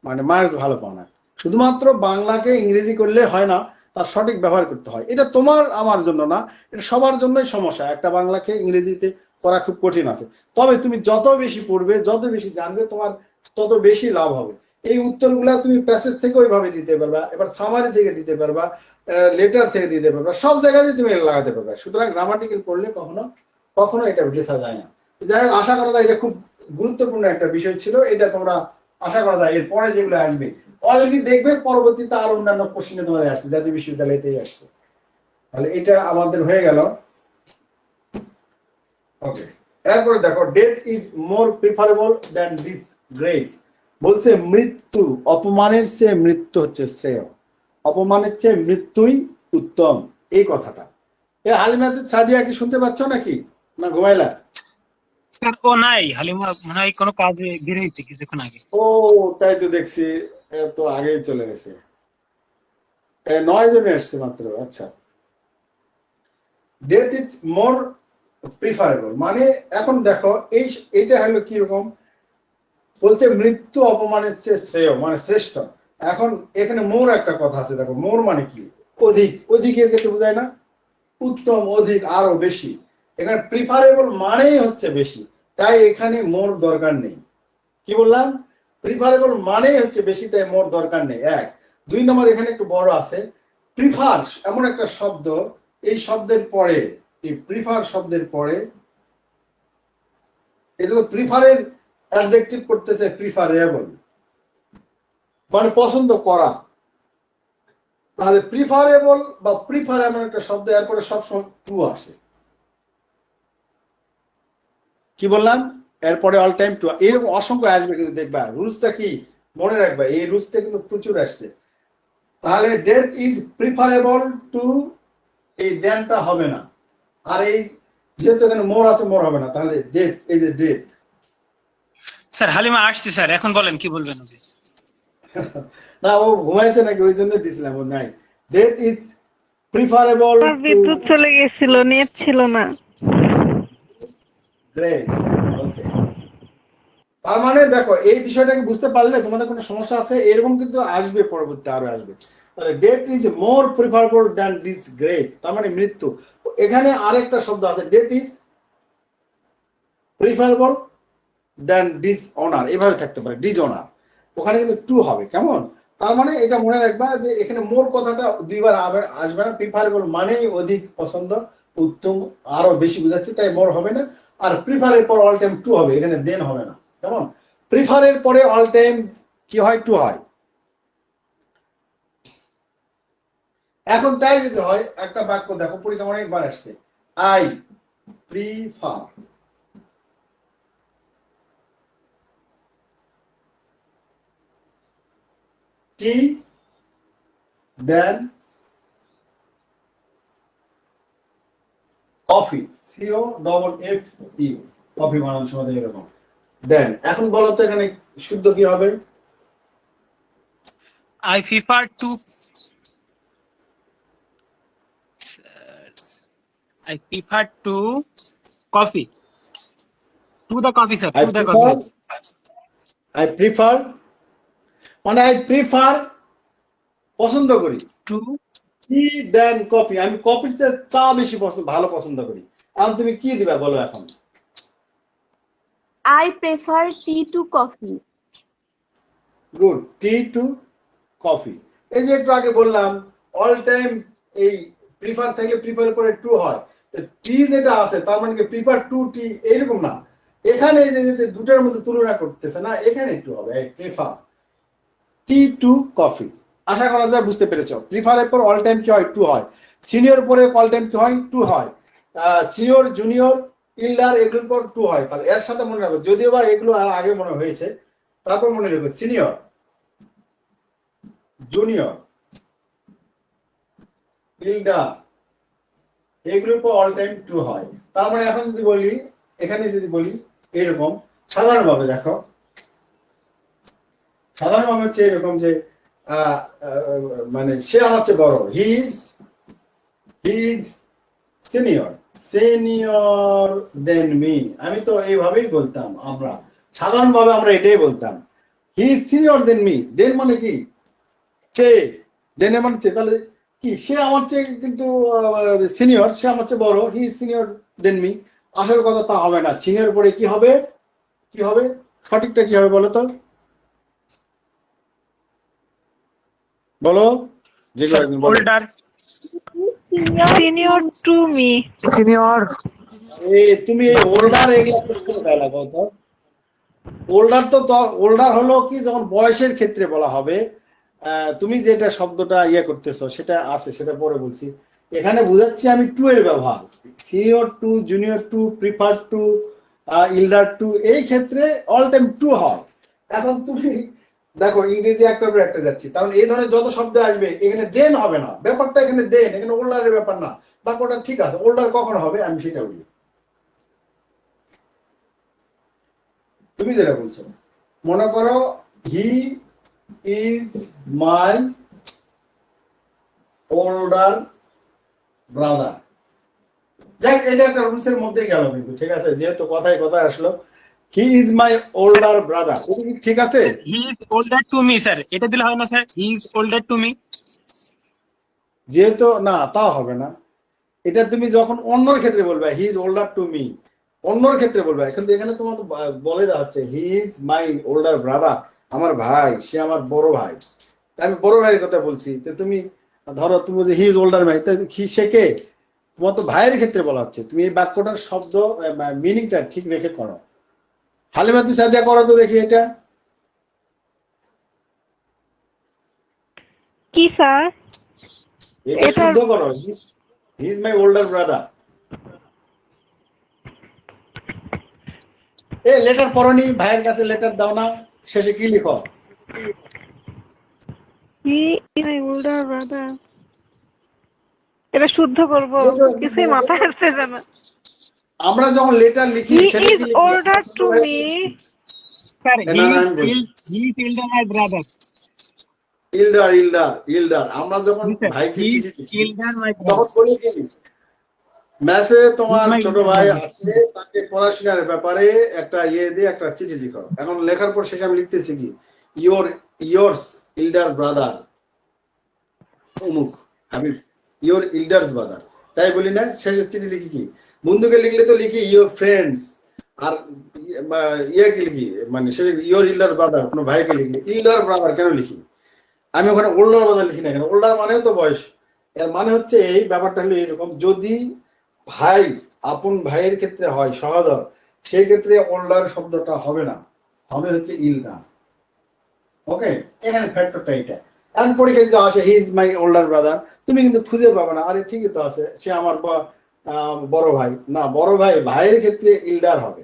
মানে মার্কস ভালো পাও না। শুধুমাত্র বাংলাকে ইংরেজি করলে হয় না, তার সঠিক ব্যবহার করতে হয়। এটা তোমার আমার জন্য না, এটা সবার জন্যই সমস্যা। একটা বাংলাকে ইংরেজিতে করা খুব কঠিন আছে। তবে তুমি যত বেশি পড়বে, যত বেশি জানবে, তোমার তত বেশি লাভ হবে। এই উত্তরগুলা তুমি প্যাসেজ থেকে ওইভাবে দিতে পারবা, এবার সামারি থেকে দিতে পারবা, লেটার থেকে দিতে পারবা, সব জায়গায় তুমি লাগাতে পারবা। সুতরাং গ্রামাটিক্যাল পড়লে কখনো কখনো এটা লেখা যায় না। যাই হোক, আশা করা যায় এটা খুব গুরুত্বপূর্ণ একটা বিষয় ছিল। এটা তোমরা আশা করা যায় এরপরে যেগুলো আসবে অলরেডি দেখবে, পরবর্তীতে আরো অন্যান্য প্রশ্নে তোমাদের আসছে, জাতীয় বিশ্ববিদ্যালয়তেই আসছে। তাহলে এটা আমাদের হয়ে গেল। ওকে, এরপরে দেখো, death is more preferable than disgrace. বলছে মৃত্যু, অপমানের চেয়ে মৃত্যু হচ্ছে শ্রেয়। অপমানের চেয়ে মৃত্যুই উত্তম, এই কথাটা। এ হালিমা সাদিয়া কি শুনতে পাচ্ছ নাকি, না ঘুমাইলা? স্যার ও নাই, হালিমা মনে হয় কোনো কাজে বেরিয়েছে কিছুক্ষণ আগে। ও তাই তো দেখছি, তো আগেই চলে গেছে। 9 জনে এসছে মাত্র। আচ্ছা, ডেথ ইজ মোর প্রিফারেবল, মানে এখন দেখো এইটা হলো কি রকম, বলছে মৃত্যু অপমানের চেয়ে শ্রেয়, মানে শ্রেষ্ঠ। এখন এখানে মোর একটা কথা আছে, দেখো মোর মানে কি, অধিক, অধিকের ক্ষেত্রে বোঝায় না, উত্তম, অধিক, আরো বেশি। এখানে প্রিফারেবল মানেই হচ্ছে বেশি, তাই এখানে মোর দরকার নেই। কি বললাম? প্রিফারেবল মানেই হচ্ছে বেশি, তাই মোর দরকার নেই। 1 2 নম্বর এখানে একটু বড় আছে, প্রিফার এমন একটা শব্দ, এই শব্দের পরে, এই প্রিফার শব্দের পরে, এটা তো প্রিফারের অ্যাডজেক্টিভ করতেছে প্রিফারেবল, মানে পছন্দ করা। তাহলে প্রিফারেবল বা প্রিফার এমন একটা শব্দ, এরপরে সবসময় টু আসে। কি বললাম? এরপরে অল টাইম টু, এরকম অসংখ্য আসবে, কিন্তু দেখবা রুলসটা কি মনে রাখবা, এই রুলসটা কিন্তু প্রচুর আসছে। তাহলে ডেথ ইজ প্রিফারেবল টু, এই দেনটা হবে না, আর এই যেহেতু এখানে মোর আছে, মোর হবে না, তাহলে ডেথ, এই যে ডেথ। স্যার হালিমা আসছে স্যার, এখন বলেন কি বলবেন। না ও ঘুমাইছে নাকি, ওই জন্য দিছিলাম, ও নাই। ডেথ ইজ প্রিফারেবল আমার টু বিদ্যুৎ চলে গেছিল, নেট ছিল না। গ্রেস। ওকে, তার মানে দেখো এই বিষয়টাকে বুঝতে পারলে তোমাদের কোনো সমস্যা আছে, এরকম কিন্তু আসবে, পরবর্তী আরো আসবে। Death is more preferable than disgrace, তার মানে মৃত্যু। এখানে আরেকটা শব্দ আছে, death is preferable than dishonour, এভাবে থাকতে পারে, ডিস অনার, ওখানে কিন্তু টু হবে। কেমন? তার মানে এটা মনে রাখবা যে এখানে মোর কথাটা দুইবার আসবে না, প্রিফারেবল মানেই অধিক, পছন্দ, উত্তম, আরো বেশি বোঝাচ্ছে, তাই মোর হবে না। আর প্রিফারের পর অল টাইম টু হবে, এখানে দেন হবে না। কেমন? প্রিফারের পরে অল টাইম কি হয়, টু হয়। এখন তাই যদি হয়, একটা বাক্য দেখো, পরীক্ষা অনেকবার আসছে, I prefer, tea than coffee, C O double F E, coffee বানানোর সময় এরকম দেন। এখন বলো তো এখানে শুদ্ধ কি হবে? I prefer to coffee. To the coffee, sir. To the coffee. I prefer মানে I prefer পছন্দ করি, To টি দেন কফি, আমি কফির চেয়ে চা বেশি ভালো পছন্দ করি। এখন তুমি কি দিবা বলো এখন? I prefer tea to coffee. Good, T to coffee. এই যে একটু আগে বললাম অল টাইম এই প্রিফার থেকে প্রিফার করে টু হয়, টি যেটা আছে তার মানে কি প্রিফার টু টি, এইরকম না। এখানে এই যে দুটার মধ্যে তুলনা করতেছে না, এখানে টু হবে, I prefer tea to coffee. আশা করা যায় বুঝতে পেরেছো। প্রিফারের পর অল টাইম কি হয়, টু হয়। সিনিয়র পরে অল টাইম কি হয়, টু হয়। সিনিয়র, জুনিয়র, ইল্ডার, এগুলোর পর টু হয়। তাহলে এর সাথে মনে রাখবো, যদিও বা এগুলো আর আগে মনে হয়েছে, তারপর মনে রাখবো সিনিয়র, জুনিয়র, ইল্ডার, এগুলোর পর অল টাইম টু হয়। তার মানে এখন যদি বলি, এখানে যদি বলি এরকম সাধারণভাবে, দেখো সাধারণভাবে হচ্ছে এরকম যে মানে সে আমার চেয়ে বড়, he is senior than me. আমি তো এইভাবেই বলতাম, আমরা সাধারণভাবে আমরা এটাই বলতাম, he is senior than me. Then মানে কি, চেয়ে, দেন মানে চেয়ে, তাহলে কি সে আমার চেয়ে কিন্তু সিনিয়র, সে আমার চেয়ে বড়, he is senior than me. আসল কথা তা হবে না, সিনিয়র পরে কি হবে, কি হবে, সঠিকটা কি হবে বলো তো, বলো যেগুলো একজন বলো। older. Senior to me. Senior তুমি এই ওল্ডার এগুলো, ওল্ডার তো ওল্ডার হলো কি যখন বয়সের ক্ষেত্রে বলা হবে। তুমি যেটা শব্দটা ইয়ে করতেছো সেটা আছে, সেটা পরে বলছি। এখানে বুঝাচ্ছি আমি টু এর ব্যবহার, senior to, junior to, prefer to, elder to, এই ক্ষেত্রে অল টাইম টু হয়। এখন তুমি দেখো ইংরেজি একটার পর একটা যাচ্ছি, কারণ এই ধরনের যত শব্দ আসবে এখানে দেন হবে না, ব্যাপারটা এখানে দেন, এখানে ওল্ডারের ব্যাপার না। বাক্যটা ঠিক আছে, ওল্ডার কখন হবে আমি সেটা বলি। তুমি যেটা বলছো, মনে করো he is my older brother. যাই, এটা একটা রুলসের মধ্যেই গেল কিন্তু, ঠিক আছে, যেহেতু কথায় কথায় আসলো হি ইজ মাই ওল্ডার ব্রাদার, এটা কি ঠিক আছে? He is older to me sir, এটা দিলে হয় না sir? He is older to me. যেহেতু না, তা হবে না। এটা তুমি যখন অন্যর ক্ষেত্রে বলবে he is older to me, অন্যর ক্ষেত্রে বলবে, কিন্তু এখানে তোমার বলে দেওয়া হচ্ছে হি ইজ মাই ওল্ডার ব্রাদার, আমার ভাই, সে আমার বড় ভাই। আমি বড় ভাইয়ের কথা বলছি, তো তুমি ধরো তুমি বলছো হি ইজ ওল্ডার ভাই, তো সে কে? তোমার তো ভাইয়ের ক্ষেত্রে বলা হচ্ছে, তুমি এই বাক্যটার শব্দ মিনিংটা ঠিক রেখে করো। হালিমাতু সাদিয়া করো তো দেখি এটা। কি স্যার? এটা এটা শুদ্ধ করো, he is my older brother. এ লেটার পড়নি, ভাইয়ের কাছে লেটার দাও না, শেষে কি লিখো? He is my older brother. এটা শুদ্ধ করব, কিছুই মাথায় আসছে না। আমরা যখন লেটার লিখি হি সেটা ইজ কি লিখি? Older to me. স্যার না না আমি বলছি he is elder my brother. Elder elder elder. আমরা যখন ভাইকে হি ইজ চিঠি লিখি ইল্ডার মাই তখন ব্রাদার। বলি কি, মেসে তোমার my ছোট elder ভাই brother. আছে, তাকে পড়াশোনার ব্যাপারে একটা ইয়ে দিয়ে একটা চিঠি লিখো। এখন লেখার পর শেষে আমি লিখতেছি কি, ইয়োরস ইল্ডার ব্রাদার অমুক হাবিব, ইয়োর ইল্ডার্স ব্রাদার, তাই বলি না? শেষে চিঠি লিখি কি, বন্ধুকে লিখলে তো লিখি ইয়োর ফ্রেন্ডস, আর ইয়াকে লিখি মানে শেষে ইয়োর ইল্ডার ব্রাদার, কোনো ভাইকে লিখলে ইল্ডার ব্রাদার কেন লিখি? আমি ওখানে ওল্ডার ব্রাদার লিখি না কেন? ওল্ডার মানেও তো বয়স। এর মানে হচ্ছে এই ব্যাপারটা হলো এরকম, যদি ভাই আপন ভাইয়ের ক্ষেত্রে হয় সহোদর, সেই ক্ষেত্রে ওল্ডার শব্দটা হবে না, হবে হচ্ছে ইলডার। ওকে, এখানে ফ্যাক্টরটা এটা। এখন পরীক্ষা দিতে আসে হি ইজ মাই ওল্ডার ব্রাদার, তুমি কিন্তু খুঁজে পাবে না, আরে ঠিকই তো আছে, সে আমার বড় ভাই। না, বড় ভাই ভাইয়ের ক্ষেত্রে ইলডার হবে,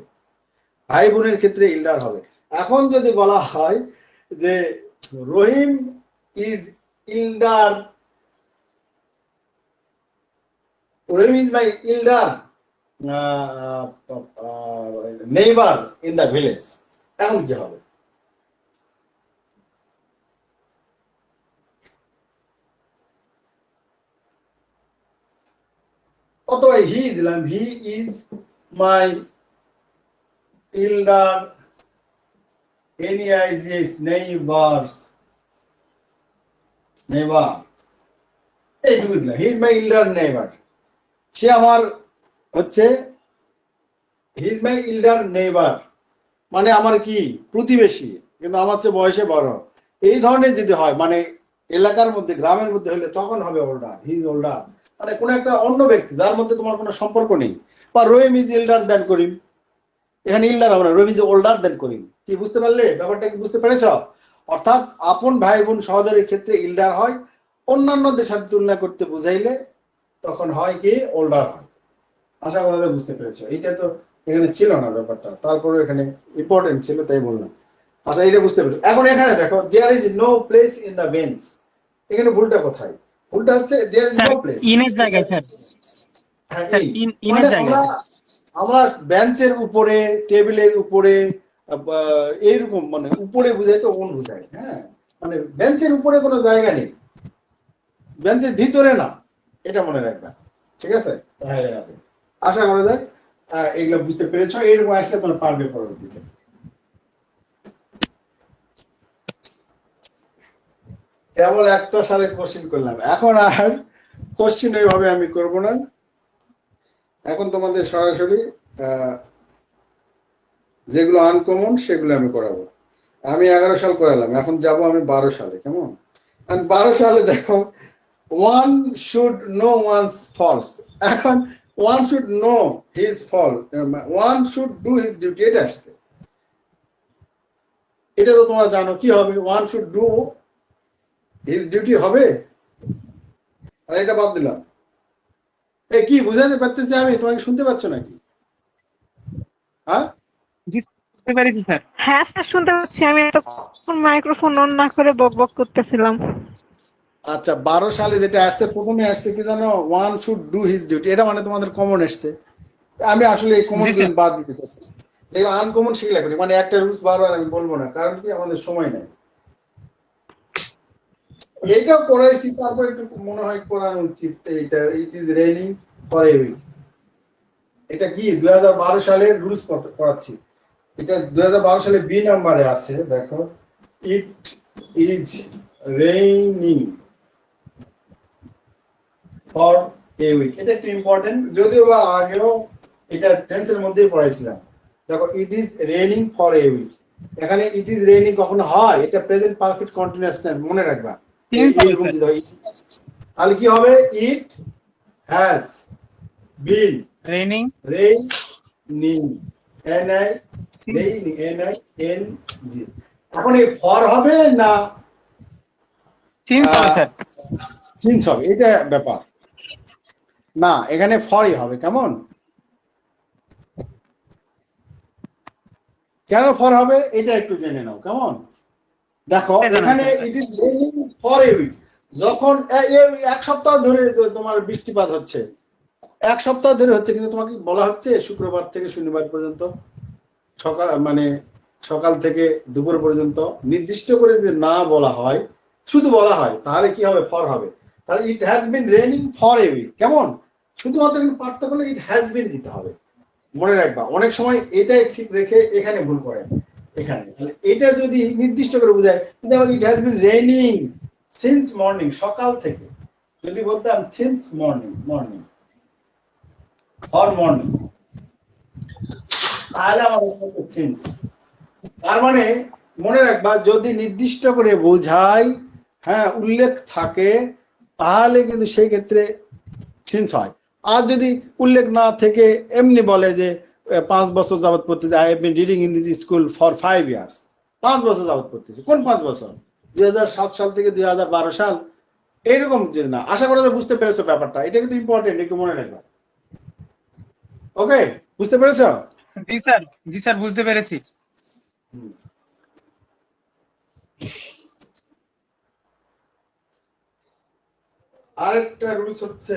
ভাই বোনের ক্ষেত্রে ইলডার হবে। এখন যদি বলা হয় যে Rahim is elder, Rahim is my elder neighbour in the village, এখন কি হবে? অথবা হি দিলাম, he is my elder NEIGS neighbours, neighbour, এইটুকু দিলাম, he is my elder neighbour, সে আমার হচ্ছে হি ইজ মাই ইলডার নেইবার মানে আমার কি প্রতিবেশী, কিন্তু আমার চেয়ে বয়সে বড়। এই ধরনের যদি হয় মানে এলাকার মধ্যে গ্রামের মধ্যে হলে তখন হবে ওল্ডার, হি ইজ ওল্ডার, মানে কোন একটা অন্য ব্যক্তি যার মধ্যে তোমার কোনো সম্পর্ক নেই। বা রহিম ইজ ইল্ডার দেন করিম, এখানে ইল্ডার হবে না, রহিম ইজ ওল্ডার দেন করিম। কি বুঝতে পারলে ব্যাপারটা? কি বুঝতে পেরেছ? অর্থাৎ আপন ভাই বোন সহোদরের ক্ষেত্রে ইল্ডার হয়, অন্যান্যদের সাথে তুলনা করতে বুঝাইলে তখন হয় কি ওল্ডার হয়। আশা করা যায় বুঝতে পেরেছো। এইটা তো এখানে ছিল না ব্যাপারটা, তারপরে এখানে ইম্পর্টেন্ট ছিল তাই বললাম। আচ্ছা, এটা বুঝতে পেরেছো। এখন এখানে দেখো there is no place in the bench, এখানে ভুলটা কোথায়? ভুলটা হচ্ছে দেয়ার ইজ নো প্লেস, ইনের জায়গায় স্যার। স্যার ইনের মানে জায়গায়। আমরা বেঞ্চের উপরে, টেবিলের উপরে, এইরকম মানে উপরে বুঝাই তো ওন বুঝাই। হ্যাঁ, মানে বেঞ্চের উপরে কোনো জায়গা নেই, বেঞ্চের ভিতরে না, এটা মনে রাখবা, ঠিক আছে? হ্যাঁ, আশা করা যায় এগুলো বুঝতে পেরেছো। এরকম আসলে তোমরা পারবে পরবর্তীতে। কেবল একটা সালে কোশ্চেন করলাম, এখন আর কোশ্চেন এইভাবে আমি করব না। এখন তোমাদের সরাসরি যেগুলো আনকমন সেগুলো আমি করাবো। আমি 11 সাল করালাম, এখন যাব আমি 12 সালে। কেমন? 12 সালে দেখো, one should know one's faults, এখন one should know his fault, one should do his duty, এটা আসছে। এটা তো তোমরা জানো কি হবে, one should do his duty হবে, আর এটা বাদ দিলাম। এ কি বুঝাতে পারতেছি আমি? তোমাকে শুনতে পাচ্ছ নাকি? হ্যাঁ, জি বুঝতে পেরেছি স্যার। হ্যাঁ স্যার শুনতে পাচ্ছি, আমি এতক্ষণ মাইক্রোফোন অন না করে বক বক করতেছিলাম। আচ্ছা 12 সালে যেটা আসছে, প্রথমে আসছে কি জানো, one should do his duty, এটা মানে তোমাদের কমন আসছে। আমি আসলে এই কমন জি গুলো স্যার। বাদ দিতে চাচ্ছি, দেখো আনকমন শিখলে করি, মানে একটা রুলস বারবার আমি বলবো না, কারণ কি আমাদের সময় নেই। এইটাও পড়াইছি, তারপর একটু মনে হয় পড়ানো উচিত। এটা it is raining for a week, এটা কি 2012 সালের রুলস পড়াচ্ছি। এটা 2012 সালে বি নাম্বারে আছে, দেখো it is raining for a week, এটা একটু ইম্পর্টেন্ট, যদিও বা আগেও এটা টেন্সের মধ্যেই পড়াইছিলাম। দেখো it is raining for a week, এখানে ইট ইজ রেইনিং কখনো হয়, এটা প্রেজেন্ট পারফেক্ট কন্টিনিউয়াস টেন্স, মনে রাখবা। এরকম যদি হয় তাহলে কি হবে, ইট has been raining raining, raining. এখন এই ফর হবে না সিন্স হবে স্যার। সিন্স হবে, এটা ব্যাপার না, এখানে ফরই হবে। কেমন, কেন ফর হবে এটা একটু জেনে নাও। কেমন, দেখো এখানে it is raining for a week, যখন এক সপ্তাহ ধরে তোমার বৃষ্টিপাত হচ্ছে, এক সপ্তাহ ধরে হচ্ছে, কিন্তু তোমাকে বলা হচ্ছে শুক্রবার থেকে শনিবার পর্যন্ত সকাল, মানে সকাল থেকে দুপুর পর্যন্ত, নির্দিষ্ট করে যে না বলা হয়, শুধু বলা হয়, তাহলে কি হবে, ফর হবে। তাহলে it has been raining for a week, কেমন, শুধুমাত্র কিন্তু পার্থক্য হলে ইট হ্যাজ বিন দিতে হবে, মনে রাখবা। অনেক সময় এটাই ঠিক রেখে এখানে ভুল করে, এখানে তাহলে এটা যদি নির্দিষ্ট করে বোঝায়, ইট has been raining since morning, সকাল থেকে, যদি বলতাম সিন্স মর্নিং অর মর্নিং, তাহলে আমার সিন্স। তার মানে মনে রাখবা, যদি নির্দিষ্ট করে বোঝায়, হ্যাঁ উল্লেখ থাকে, তাহলে কিন্তু সেই ক্ষেত্রে সিন্স হয়। আর যদি উল্লেখ না থেকে এমনি বলে যে 5 বছর যাবত পড়তেছে, I have been reading in this school for 5 years, 5 বছর যাবত পড়তেছে, কোন 5 বছর, 2007 সাল থেকে 2012 সাল, এইরকম যদি না, আশা করা বুঝতে পেরেছো ব্যাপারটা, এটা কিন্তু ইম্পর্টেন্ট, একটু মনে রাখবা। ওকে, বুঝতে পেরেছো? জি স্যার, জি স্যার বুঝতে পেরেছি। আরেকটা রুলস হচ্ছে,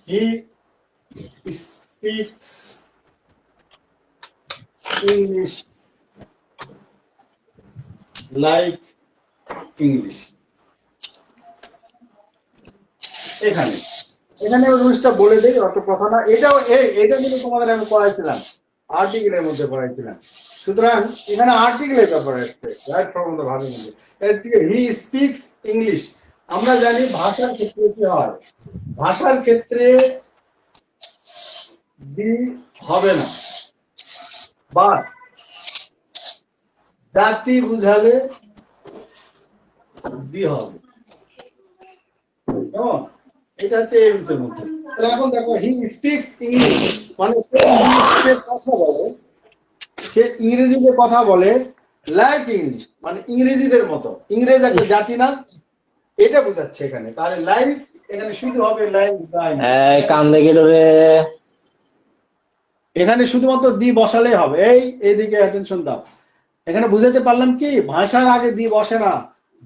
he speaks English like English. এখানে এখানে রুলসটা বলে দেই, অত কথা না, এটাও এটা কিন্তু তোমাদের আমি পড়াইছিলাম, আর্টিকেলের মধ্যে পড়াইছিলাম। সুতরাং এখানে আর্টিকেলের ব্যাপারে আসছে, রাইট ফ্রম দ্য ভার্বের মধ্যে। হি স্পিক্স ইংলিশ, আমরা জানি ভাষার ক্ষেত্রে কি হয়, ভাষার ক্ষেত্রে দি হবে না, বা জাতি বুঝালে দি হবে, কেমন, এটা হচ্ছে এই রুলসের মধ্যে। তাহলে এখন দেখো, হি স্পিক্স ইংলিশ মানে কথা বলে, সে ইংরেজিতে কথা বলে, লাইক ইংলিশ মানে ইংরেজিদের মতো, ইংরেজ একটা জাতি না, এটা বোঝাচ্ছে এখানে। তাহলে লাইক এখানে শুধু হবে লাইক, এখানে শুধুমাত্র দি বসালেই হবে। এইদিকে অ্যাটেনশন দাও, এখানে বুঝাতে পারলাম কি, ভাষার আগে দি বসে না,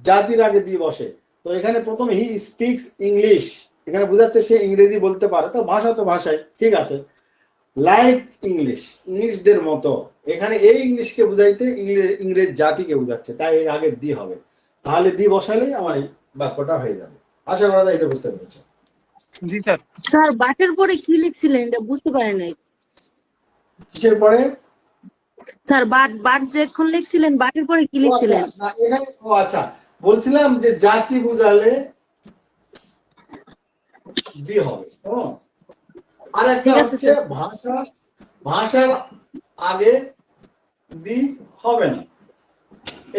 জাতির আগে দি বসে। তো এখানে প্রথমে হি স্পিক্স ইংলিশ, এখানে বোঝাচ্ছে সে ইংরেজি বলতে পারে, তো ভাষা তো ভাষায় ঠিক আছে, লাইক ইংলিশ ইংলিশদের মতো, এখানে এই ইংলিশকে বুঝাইতে ইংরেজ জাতিকে বুঝাচ্ছে, তাই এর আগে দি হবে। তাহলে দি বসালেই আমার এই বাক্যটা হয়ে যাবে। আশা করা যায় এটা বুঝতে পেরেছো। জি স্যার। স্যার বাটের পরে কি লিখছিলেন এটা বুঝতে পারেন নাই। কিসের পরে স্যার বাট যখন লিখছিলেন বাটের পরে কি লিখছিলেন? এখানে আচ্ছা বলছিলাম যে জাতি বুঝালে দি হবে। আর একটা হচ্ছে ভাষার আগে দি হবে না,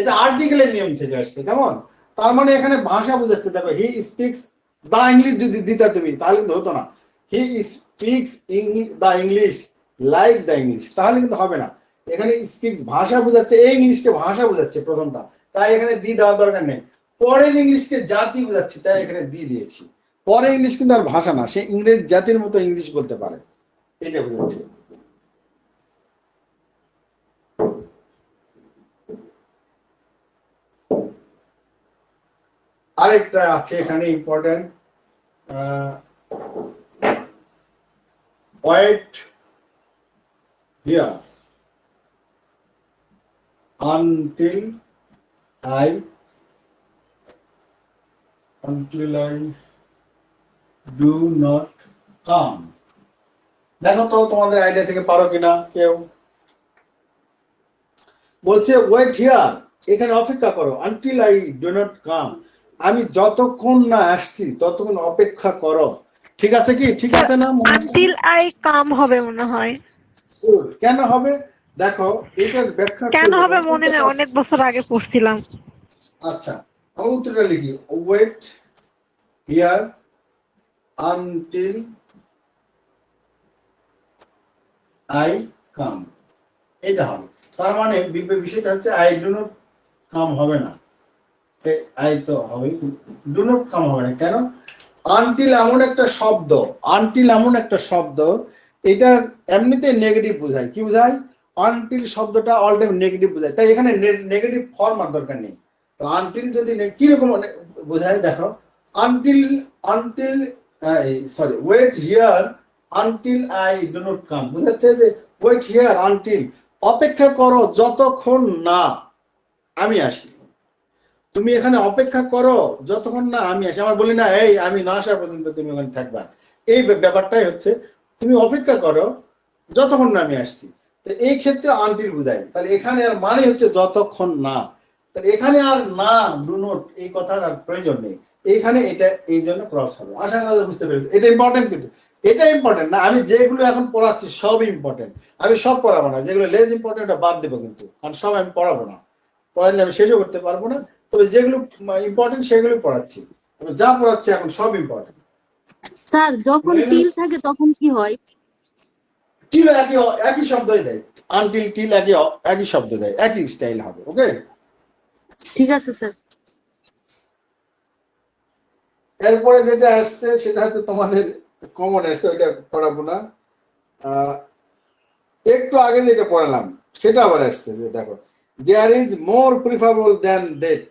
এটা আর্টিকেলের নিয়ম থেকে আসছে। কেমন, তার মানে এখানে ভাষা বুঝাচ্ছে। দেখো হি স্পিক্স দা ইংলিশ যদি দিতা তুমি, তাহলে কিন্তু হতো না। He speaks the English like the English, তাহলে কিন্তু হবে না। এখানে স্পিক্স ভাষা বুঝাচ্ছে, এই ইংলিশকে ভাষা বুঝাচ্ছে প্রথমটা, তাই এখানে দি দেওয়ার দরকার নেই। পরের ইংলিশকে জাতি বুঝাচ্ছে, তাই এখানে দি দিয়েছি। পরে ইংলিশ কিন্তু আর ভাষা না, সে ইংরেজ জাতির মতো ইংলিশ বলতে পারে, এটা বুঝাচ্ছে। আরেকটা আছে এখানে important, wait here until I do not come. দেখো তো তোমাদের আইডিয়া থেকে পারো কিনা কেউ। বলছে ওয়েট হিয়ার, এখানে অপেক্ষা করো, until I do not come, আমি যতক্ষণ না আসছি ততক্ষণ অপেক্ষা করো। ঠিক আছে কি? ঠিক আছে না? আনটিল আই কাম হবে মনে হয়। Good. কেন হবে দেখো, এটার ব্যাখ্যা কেন হবে মনে নেই, অনেক বছর আগে পড়ছিলাম। আচ্ছা, আমি উত্তরটা লিখি, wait here until I come, এটা হবে। তার মানে বিষয়টা হচ্ছে আই ডু নট কাম হবে না, আই তো হবে, ডু নট কাম হবে না। কেন? আনটিল এমন একটা শব্দ, আনটিল এমন একটা শব্দ, এটা এমনিতে নেগেটিভ বোঝায়। কি বোঝায়? আনটিল শব্দটা অল টাইম নেগেটিভ বোঝায়, তাই এখানে নেগেটিভ ফর্ম আর দরকার নেই। তো আনটিল যদি কিরকম বোঝায় দেখো, until until sorry wait here until I do not come, বোঝাচ্ছে যে ওয়েট হিয়ার আনটিল, অপেক্ষা করো যতক্ষণ না আমি আসি। তুমি এখানে অপেক্ষা করো যতক্ষণ না আমি আসি। আমার বলি না এই আমি না আসা পর্যন্ত তুমি ওখানে থাকবা, এই ব্যাপারটাই হচ্ছে তুমি অপেক্ষা করো যতক্ষণ না আমি আসছি। তো এই ক্ষেত্রে আনটিল বুঝায়, তাহলে এখানে আর মানে হচ্ছে যতক্ষণ না, তাহলে এখানে আর না ডু নট এই কথার আর প্রয়োজন নেই, এইখানে এটা এই জন্য ক্রস হবে। আশা করা বুঝতে পেরেছি, এটা ইম্পর্টেন্ট। কিন্তু এটা ইম্পর্টেন্ট না, আমি যেগুলো এখন পড়াচ্ছি সব ইম্পর্টেন্ট, আমি সব পড়াবো না, যেগুলো লেস ইম্পর্টেন্ট ওটা বাদ দেবো কিন্তু, কারণ সব আমি পড়াবো না, পড়ালে আমি শেষও করতে পারবো না। তবে যেগুলো ইম্পর্টেন্ট সেগুলো পড়াচ্ছি, তবে যা পড়াচ্ছি এখন সব ইম্পর্টেন্ট। স্যার যখন টিল থাকে তখন কি হয়? টিল একই শব্দই দেয়, আনটিল টিল একই শব্দ দেয়, একই স্টাইল হবে। ওকে, ঠিক আছে স্যার। এরপরে যেটা আসছে সেটা হচ্ছে তোমাদের কমন আসছে, ওইটা পড়াবো না। একটু আগে যেটা পড়ালাম সেটা আবার আসছে, যে দেখো, there is more preferable than that,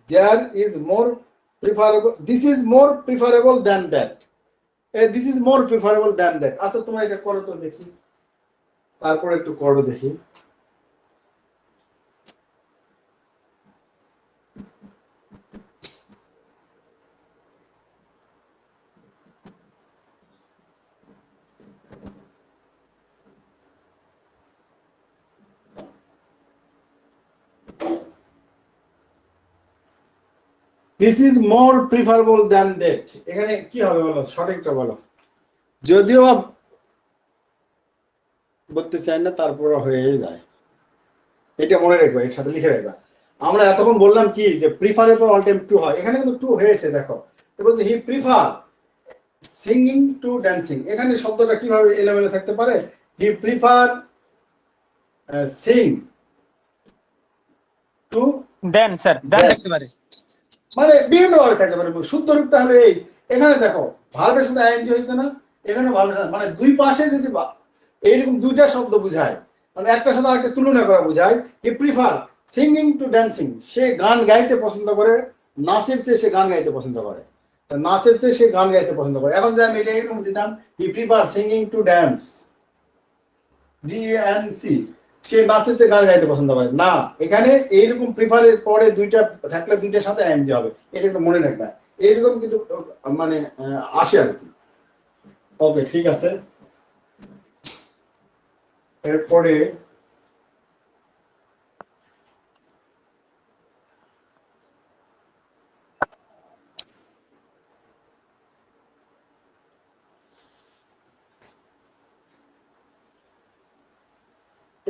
there is more preferable, this is more preferable than that, this is more preferable than that. আচ্ছা তোমরা এটা করো তো দেখি, তারপরে একটু করো দেখি। This is more preferable than that, এখানে কি হবে বলো, সঠিকটা বলো। যদিও বলতে চাই না, তারপরে হয়ে যায়, এটা মনে রাখবা, এর সাথে লিখে রাখবা। আমরা এতক্ষণ বললাম কি যে প্রিফারেবল অল টাইম টু হয়, এখানে কিন্তু টু হয়েছে। দেখো বলছে হি প্রিফার সিঙ্গিং টু ড্যান্সিং, এখানে শব্দটা কিভাবে এলোমেলো থাকতে পারে? হি প্রিফার সিং টু দেন স্যার, দেন দেখতে পারে, মানে বিভিন্ন ভাবে থাকতে পারে। শুদ্ধ রূপটা হলো এই, এখানে দেখো ভার্বের সাথে আইএনজি হয়েছে না, এখানে ভার্বের সাথে, মানে দুই পাশে যদি এইরকম দুইটা শব্দ বুঝায়, মানে একটার সাথে আরেকটা তুলনা করা বুঝায়। হি প্রিফার সিঙ্গিং টু ড্যান্সিং, সে গান গাইতে পছন্দ করে, নাচের চেয়ে সে গান গাইতে পছন্দ করে, নাচের চেয়ে সে গান গাইতে পছন্দ করে। এখন যদি আমি এটা এরকম দিতাম, he prefer singing to dance, DNC, সে নাচের চেয়ে গান গাইতে পছন্দ করে না। এখানে এইরকম প্রিফারের পরে দুইটা থাকলে দুইটার সাথে আইএনজি হবে, এটা একটু মনে রাখবা। এইরকম কিন্তু মানে আসে আর কি। ওকে, ঠিক আছে। এরপরে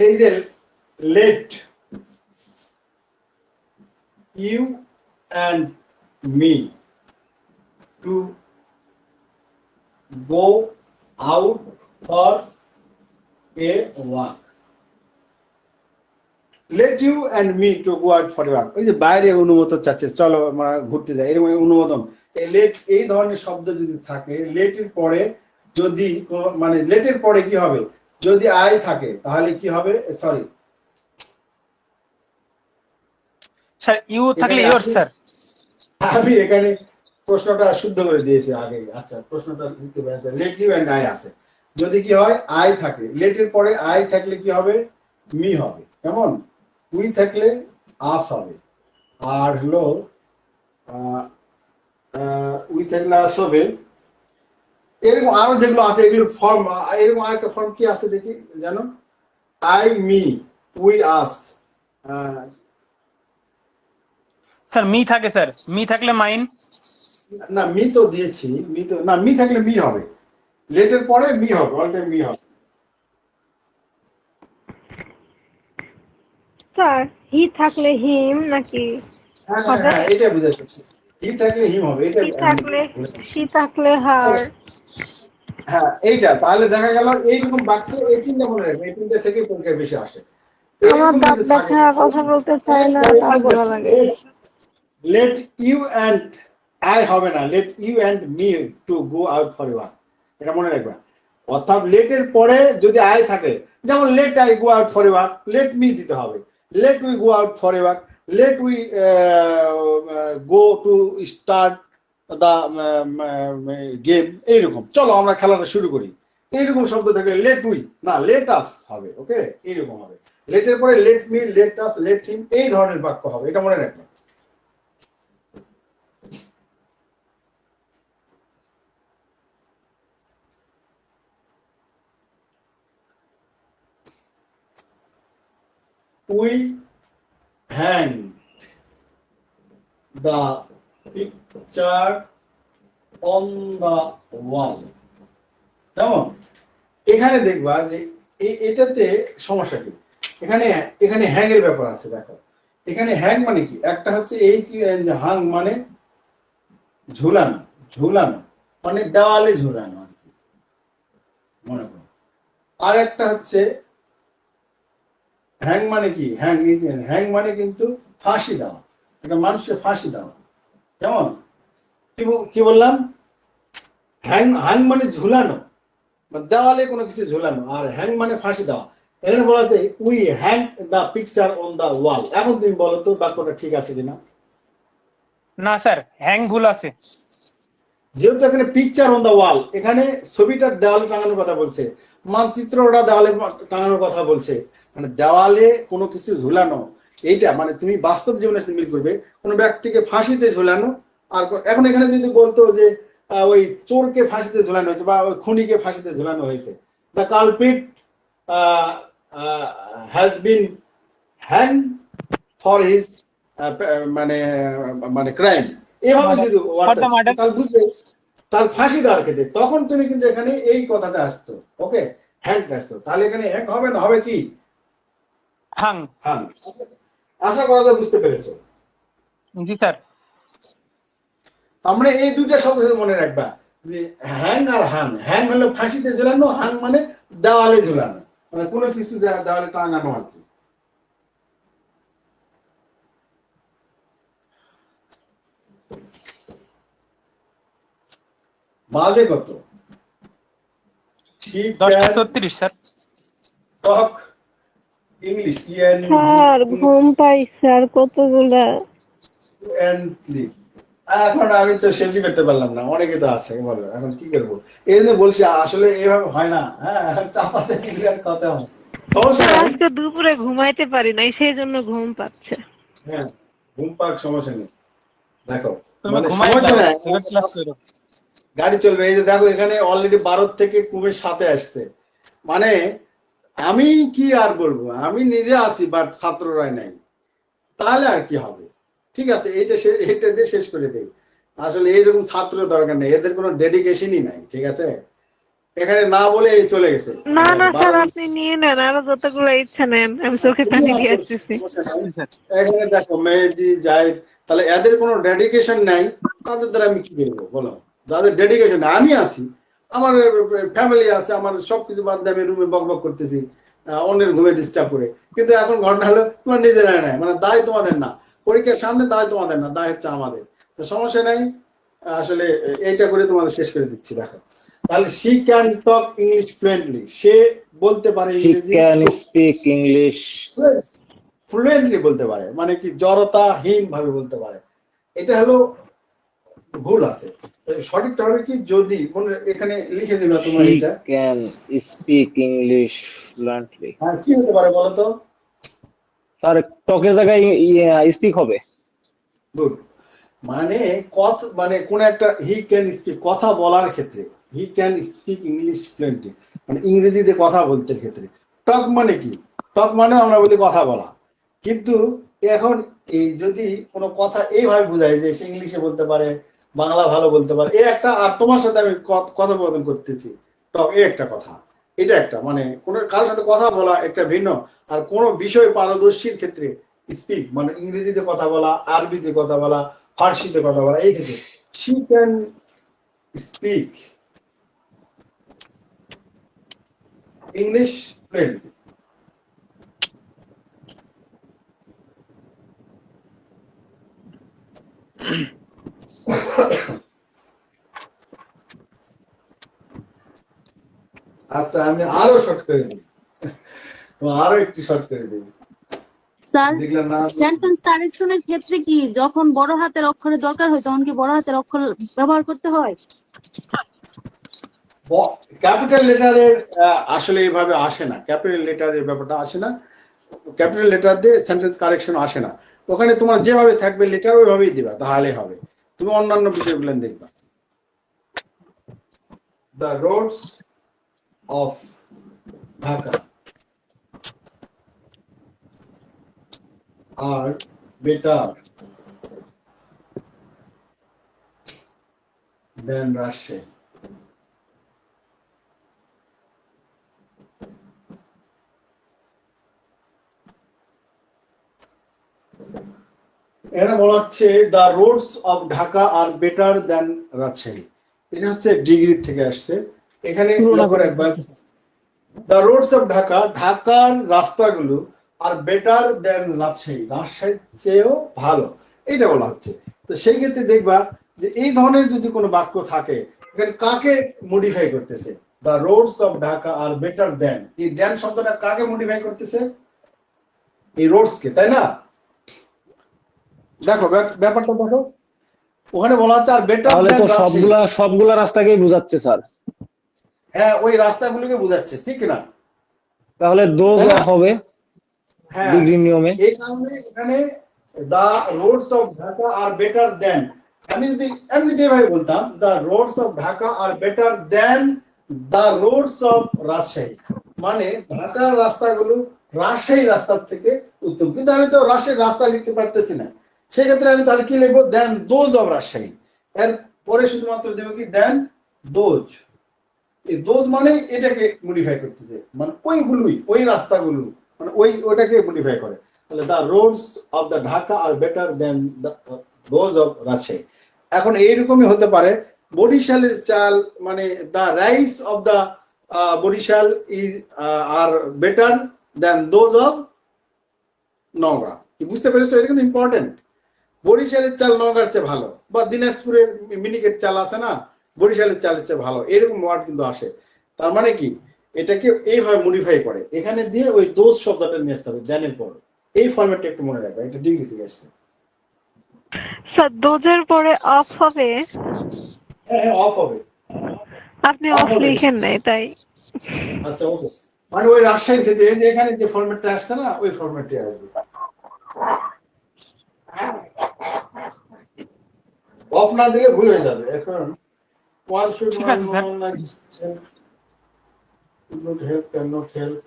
এই যে let you and me to go out for a walk, let you and me to go out for a walk, ওই যে বাইরে অনুমোদন চাচ্ছে, চলো আমরা ঘুরতে যাই, এরকম অনুমোদন। এই লেট এই ধরনের শব্দ যদি থাকে, লেটের পরে যদি মানে লেটের পরে কি হবে, যদি আই থাকে তাহলে কি হবে, সরি স্যার ইউ থাকলে ইয়োর স্যার, আমি এখানে প্রশ্নটা শুদ্ধ করে দিয়েছি আগে। আচ্ছা, প্রশ্নটা দিতে পারছে লেট ইউ এন্ড আই আছে। যদি কি হয় আই থাকে, লেটের পরে আই থাকলে কি হবে? মি হবে। কেমন? উই থাকলে আস হবে। আর হলো উই থাকলে আস হবে। এরকম আরো যেগুলো আছে এগুলোর ফর্ম, এরকম আরেকটা ফর্ম কি আছে দেখি জানো? I, me, we, us. Sir me থাকে স্যার, মি থাকলে মাইন। না, মি তো দিয়েছি, মি তো না, মি থাকলে মি হবে, লেটের পরে মি হবে, অল টাইম মি হবে। স্যার হি থাকলে হিম নাকি হ্যাঁ হ্যাঁ হবে? হ্যাঁ, এটা বুঝাচ্ছি। হি থাকলে হিম হবে, এটা হি থাকলে শি থাকলে হার। হ্যাঁ এইটা। তাহলে দেখা গেল এইরকম বাক্য এই তিনটা মনে রাখবে, এই তিনটা থেকে পরীক্ষায় বেশি আসে। আমার এরকম দাঁত যদি থাকে ব্যথা, কথা বলতে চাই না, দাঁত জ্বালা লাগে। লেট ইউ অ্যান্ড আই হবে না, let you and me to go out for walk, এটা মনে রাখবা। অর্থাৎ লেটের পরে যদি আই থাকে, যেমন let I go out for walk, let me দিতে হবে, let we go out for walk, let we go to start the game. এইরকম চলো আমরা খেলাটা শুরু করি, এইরকম শব্দ থাকলে লেট উই না লেট আস হবে। ওকে, এইরকম হবে। লেটের পরে let me, let us, let him, এই ধরনের বাক্য হবে, এটা মনে রাখবে। We hang the picture on the wall. কেমন? এখানে দেখবা যে এটাতে সমস্যা কি, এখানে এখানে হ্যাং এর ব্যাপার আছে। দেখো এখানে হ্যাং মানে কি, একটা হচ্ছে HUN, হাং মানে ঝুলানো, ঝুলানো মানে দেওয়ালে ঝুলানো আর কি, মনে করো। আর একটা হচ্ছে হ্যাং মানে কি, হ্যাং ইজ, হ্যাং মানে কিন্তু ফাঁসি দেওয়া, একটা মানুষকে ফাঁসি দেওয়া। কেমন? কি বললাম? হ্যাং, হ্যাং মানে ঝুলানো, দেওয়ালে কোনো কিছু ঝুলানো, আর হ্যাং মানে ফাঁসি দেওয়া। এখানে বলা আছে we hang the picture on the wall. এখন তুমি বলো তো বাক্যটা ঠিক আছে কিনা? না স্যার, হ্যাং ভুল আছে। যেহেতু এখানে পিকচার অন দা ওয়াল, এখানে ছবিটার দেওয়ালে টাঙানোর কথা বলছে, মানচিত্রটা দেওয়ালে টাঙানোর কথা বলছে, মানে দেওয়ালে কোনো কিছু ঝুলানো। এইটা মানে তুমি বাস্তব জীবনে মিল করবে কোনো ব্যক্তিকে ফাঁসিতে ঝুলানো। আর এখন এখানে যদি বলতো যে ওই চোরকে ফাঁসিতে ঝুলানো হয়েছে বা ওই খুনিকে ফাঁসিতে ঝুলানো হয়েছে, the culprit has been hang for his মানে মানে ক্রাইম, এভাবে যদি তাহলে বুঝবে তার ফাঁসি দেওয়ার ক্ষেত্রে, তখন তুমি কিন্তু এখানে এই কথাটা আসতো। ওকে, হ্যাং আসতো। তাহলে এখানে হ্যাং হবে না, হবে কি? হাং। হাং। আশা করা যায় বুঝতে পেরেছো। জি স্যার। আমরা এই দুইটা শব্দ মনে রাখবা যে হ্যাং আর হাং। হ্যাং হলো ফাঁসিতে ঝুলানো, হাং মানে দেওয়ালে ঝুলানো, মানে কোনো কিছু দেওয়ালে টাঙানো আর কি। বাজে কত? 10:36 স্যার। টক ইংলিশ স্যার ঘুম পাইছে আর কতগুলা। এখন আমি তো শেষই করতে পারলাম না, অনেকে তো আছে, বলো এখন কি করবো? এই জন্য বলছি আসলে এইভাবে হয় না। হ্যাঁ, চাপাতে কথা হয়। আজকে দুপুরে ঘুমাইতে পারি নাই, সেই জন্য ঘুম পাচ্ছে। হ্যাঁ, ঘুম পাক, সমস্যা নেই। দেখো তুমি মানে ঘুমাই সময় তো যাও, নাই, সিলেট ক্লাস করো। গাড়ি চলবে। এই যে দেখো এখানে অলরেডি 12 থেকে কুমের সাথে আসছে, মানে আমি কি আর বলবো, আমি নিজে আছি বাট ছাত্ররাই নাই, তাহলে আর কি হবে? ঠিক আছে, এইটা দিয়ে শেষ করে দেই। আসলে এইরকম ছাত্র দরকার নেই, এদের কোনো ডেডিকেশনই নাই। ঠিক আছে, এখানে না বলে এই চলে গেছে। না না স্যার, আপনি নিয়ে নেন, আরো যতগুলো ইচ্ছা নেন, আমি চোখে পানি দিয়ে আসতেছি। এখানে দেখো মেহেদি, জাহিদ, তাহলে এদের কোনো ডেডিকেশন নাই, তাদের দ্বারা আমি কি করবো বলো? যাদের ডেডিকেশন, আমি আছি, আমার ফ্যামিলি আছে, আমার সবকিছু বাদ দিয়ে আমি রুমে বকবক করতেছি অন্যের ঘুমে ডিস্টার্ব করে। কিন্তু এখন ঘটনা হলো তোমার নিজেরা নাই, মানে দায় তোমাদের না, পরীক্ষার সামনে দায় তোমাদের না, দায় হচ্ছে আমাদের। তো সমস্যা নাই, আসলে এইটা করে তোমাদের শেষ করে দিচ্ছি। দেখো তাহলে she can talk English fluently, সে বলতে পারে ইংরেজি, she can speak English fluently বলতে পারে, মানে কি জড়তাহীন ভাবে বলতে পারে। এটা হলো ভুল আছে। সঠিকটা হবে কি, যদি মনে এখানে লিখে দিবা তোমার She এটা। can speak English fluently. হ্যাঁ, কি হতে পারে বলো তো? স্যার টকের জায়গায় স্পিক হবে। গুড। মানে কথা, মানে কোন একটা হি ক্যান স্পিক, কথা বলার ক্ষেত্রে he can speak English fluently, মানে ইংরেজিতে কথা বলতে ক্ষেত্রে। টক মানে কি? টক মানে আমরা বলি কথা বলা, কিন্তু এখন এই যদি কোনো কথা এইভাবে বোঝায় যে সে ইংলিশে বলতে পারে, বাংলা ভালো বলতে পারে, এই একটা, আর তোমার সাথে আমি কথোপকথন করতেছি, টক এই একটা কথা, এটা একটা মানে কোনো কারোর সাথে কথা বলা একটা ভিন্ন। আর কোনো বিষয় পারদর্শীর ক্ষেত্রে স্পিক মানে ইংরেজিতে কথা বলা, আরবিতে কথা বলা, ফার্সিতে কথা বলা, এই ক্ষেত্রে she can speak English fluently. আচ্ছা, আমি আরো শর্ট করে দিই, আরো একটু শর্ট করে দিই। স্যার যেগুলো না, সেন্টেন্স কারেকশনের ক্ষেত্রে কি যখন বড় হাতের অক্ষরের দরকার হয় তখন কি বড় হাতের অক্ষর ব্যবহার করতে হয়? ক্যাপিটাল লেটারের আসলে এইভাবে আসে না, ক্যাপিটাল লেটারের ব্যাপারটা আসে না, ক্যাপিটাল লেটার দিয়ে সেন্টেন্স কারেকশন আসে না। ওখানে তোমার যেভাবে থাকবে লেটার ওইভাবেই দিবা, তাহলে হবে। তুমি অন্যান্য বিষয়গুলো দেখবা। The roads of Dhaka are better than Rajshahi. এখানে বলা হচ্ছে the roads of Dhaka are better than Rajshahi, এটা হচ্ছে ডিগ্রি থেকে আসছে। এখানে লক্ষ্য রাখবা, দ্য রোডস অফ ঢাকা, ঢাকার রাস্তাগুলো, আর বেটার দেন রাজশাহী, রাজশাহীর চেয়েও ভালো, এটা বলা হচ্ছে। তো সেই ক্ষেত্রে দেখবা যে এই ধরনের যদি কোনো বাক্য থাকে, এখানে কাকে মডিফাই করতেছে? The roads of Dhaka are better than, এই দেন শব্দটা কাকে মডিফাই করতেছে? এই রোডস কে, তাই না? দেখো ব্যাপারটা দেখো, ওখানে বলা হচ্ছে আর বেটার তাহলে দেন তো রাজশাহী। সবগুলা রাস্তাকেই বোঝাচ্ছে স্যার। হ্যাঁ, ওই রাস্তাগুলোকে বোঝাচ্ছে, ঠিক না? তাহলে দোজ তাই না? হবে হ্যাঁ, ডিগ্রির নিয়মে। এই কারণে এখানে the roads of Dhaka are better than, আমি যদি এমনিতে এভাবে বলতাম the roads of Dhaka are better than the roads of Rajshahi, মানে ঢাকার রাস্তাগুলো রাজশাহী রাস্তার থেকে উত্তম। কিন্তু আমি তো রাজশাহীর রাস্তা লিখতে পারতেছি না, সেক্ষেত্রে আমি তাহলে কি লিখবো? দেন দোজ অফ রাজশাহী। এর পরে শুধুমাত্র দেবো কি দেন দোজ। এই দোজ মানে এটাকে মডিফাই করতেছে, মানে ওইগুলোই, ওই রাস্তাগুলো, মানে ওইটাকে মডিফাই করে। তাহলে the roads of the Dhaka are better than those of Rajshahi. এখন এইরকমই হতে পারে বরিশালের চাল, মানে the rice of the Barishal is are better than those of Naogaon. কি বুঝতে পেরেছো? এটা কিন্তু ইম্পর্টেন্ট। বরিশালের চাল নওগাঁর চেয়ে ভালো, বা দিনাজপুরের মিনিকেট চাল আছে না, বরিশালের চালের চেয়ে ভালো, এরকম ওয়ার্ড কিন্তু আসে। তার মানে কি, এটাকে এইভাবে মডিফাই করে, এখানে দিয়ে ওই দোষ শব্দটা নিয়ে আসতে হবে দেনের পর। এই ফরম্যাটটা একটু মনে রাখবে, এটা ডিগ্রি থেকে আসছে। স্যার দোজের পরে অফ হবে? হ্যাঁ হ্যাঁ, অফ হবে। আপনি অফ লিখেন নাই তাই। আচ্ছা, ওকে। মানে ওই রাজশাহীর ক্ষেত্রে যে এখানে যে ফরম্যাটটা আসছে না, ওই ফরম্যাটটা আসবে। অফ না দিলে ভুল হয়ে যাবে। এখন one should ঠিক আছে, not like not help, cannot help.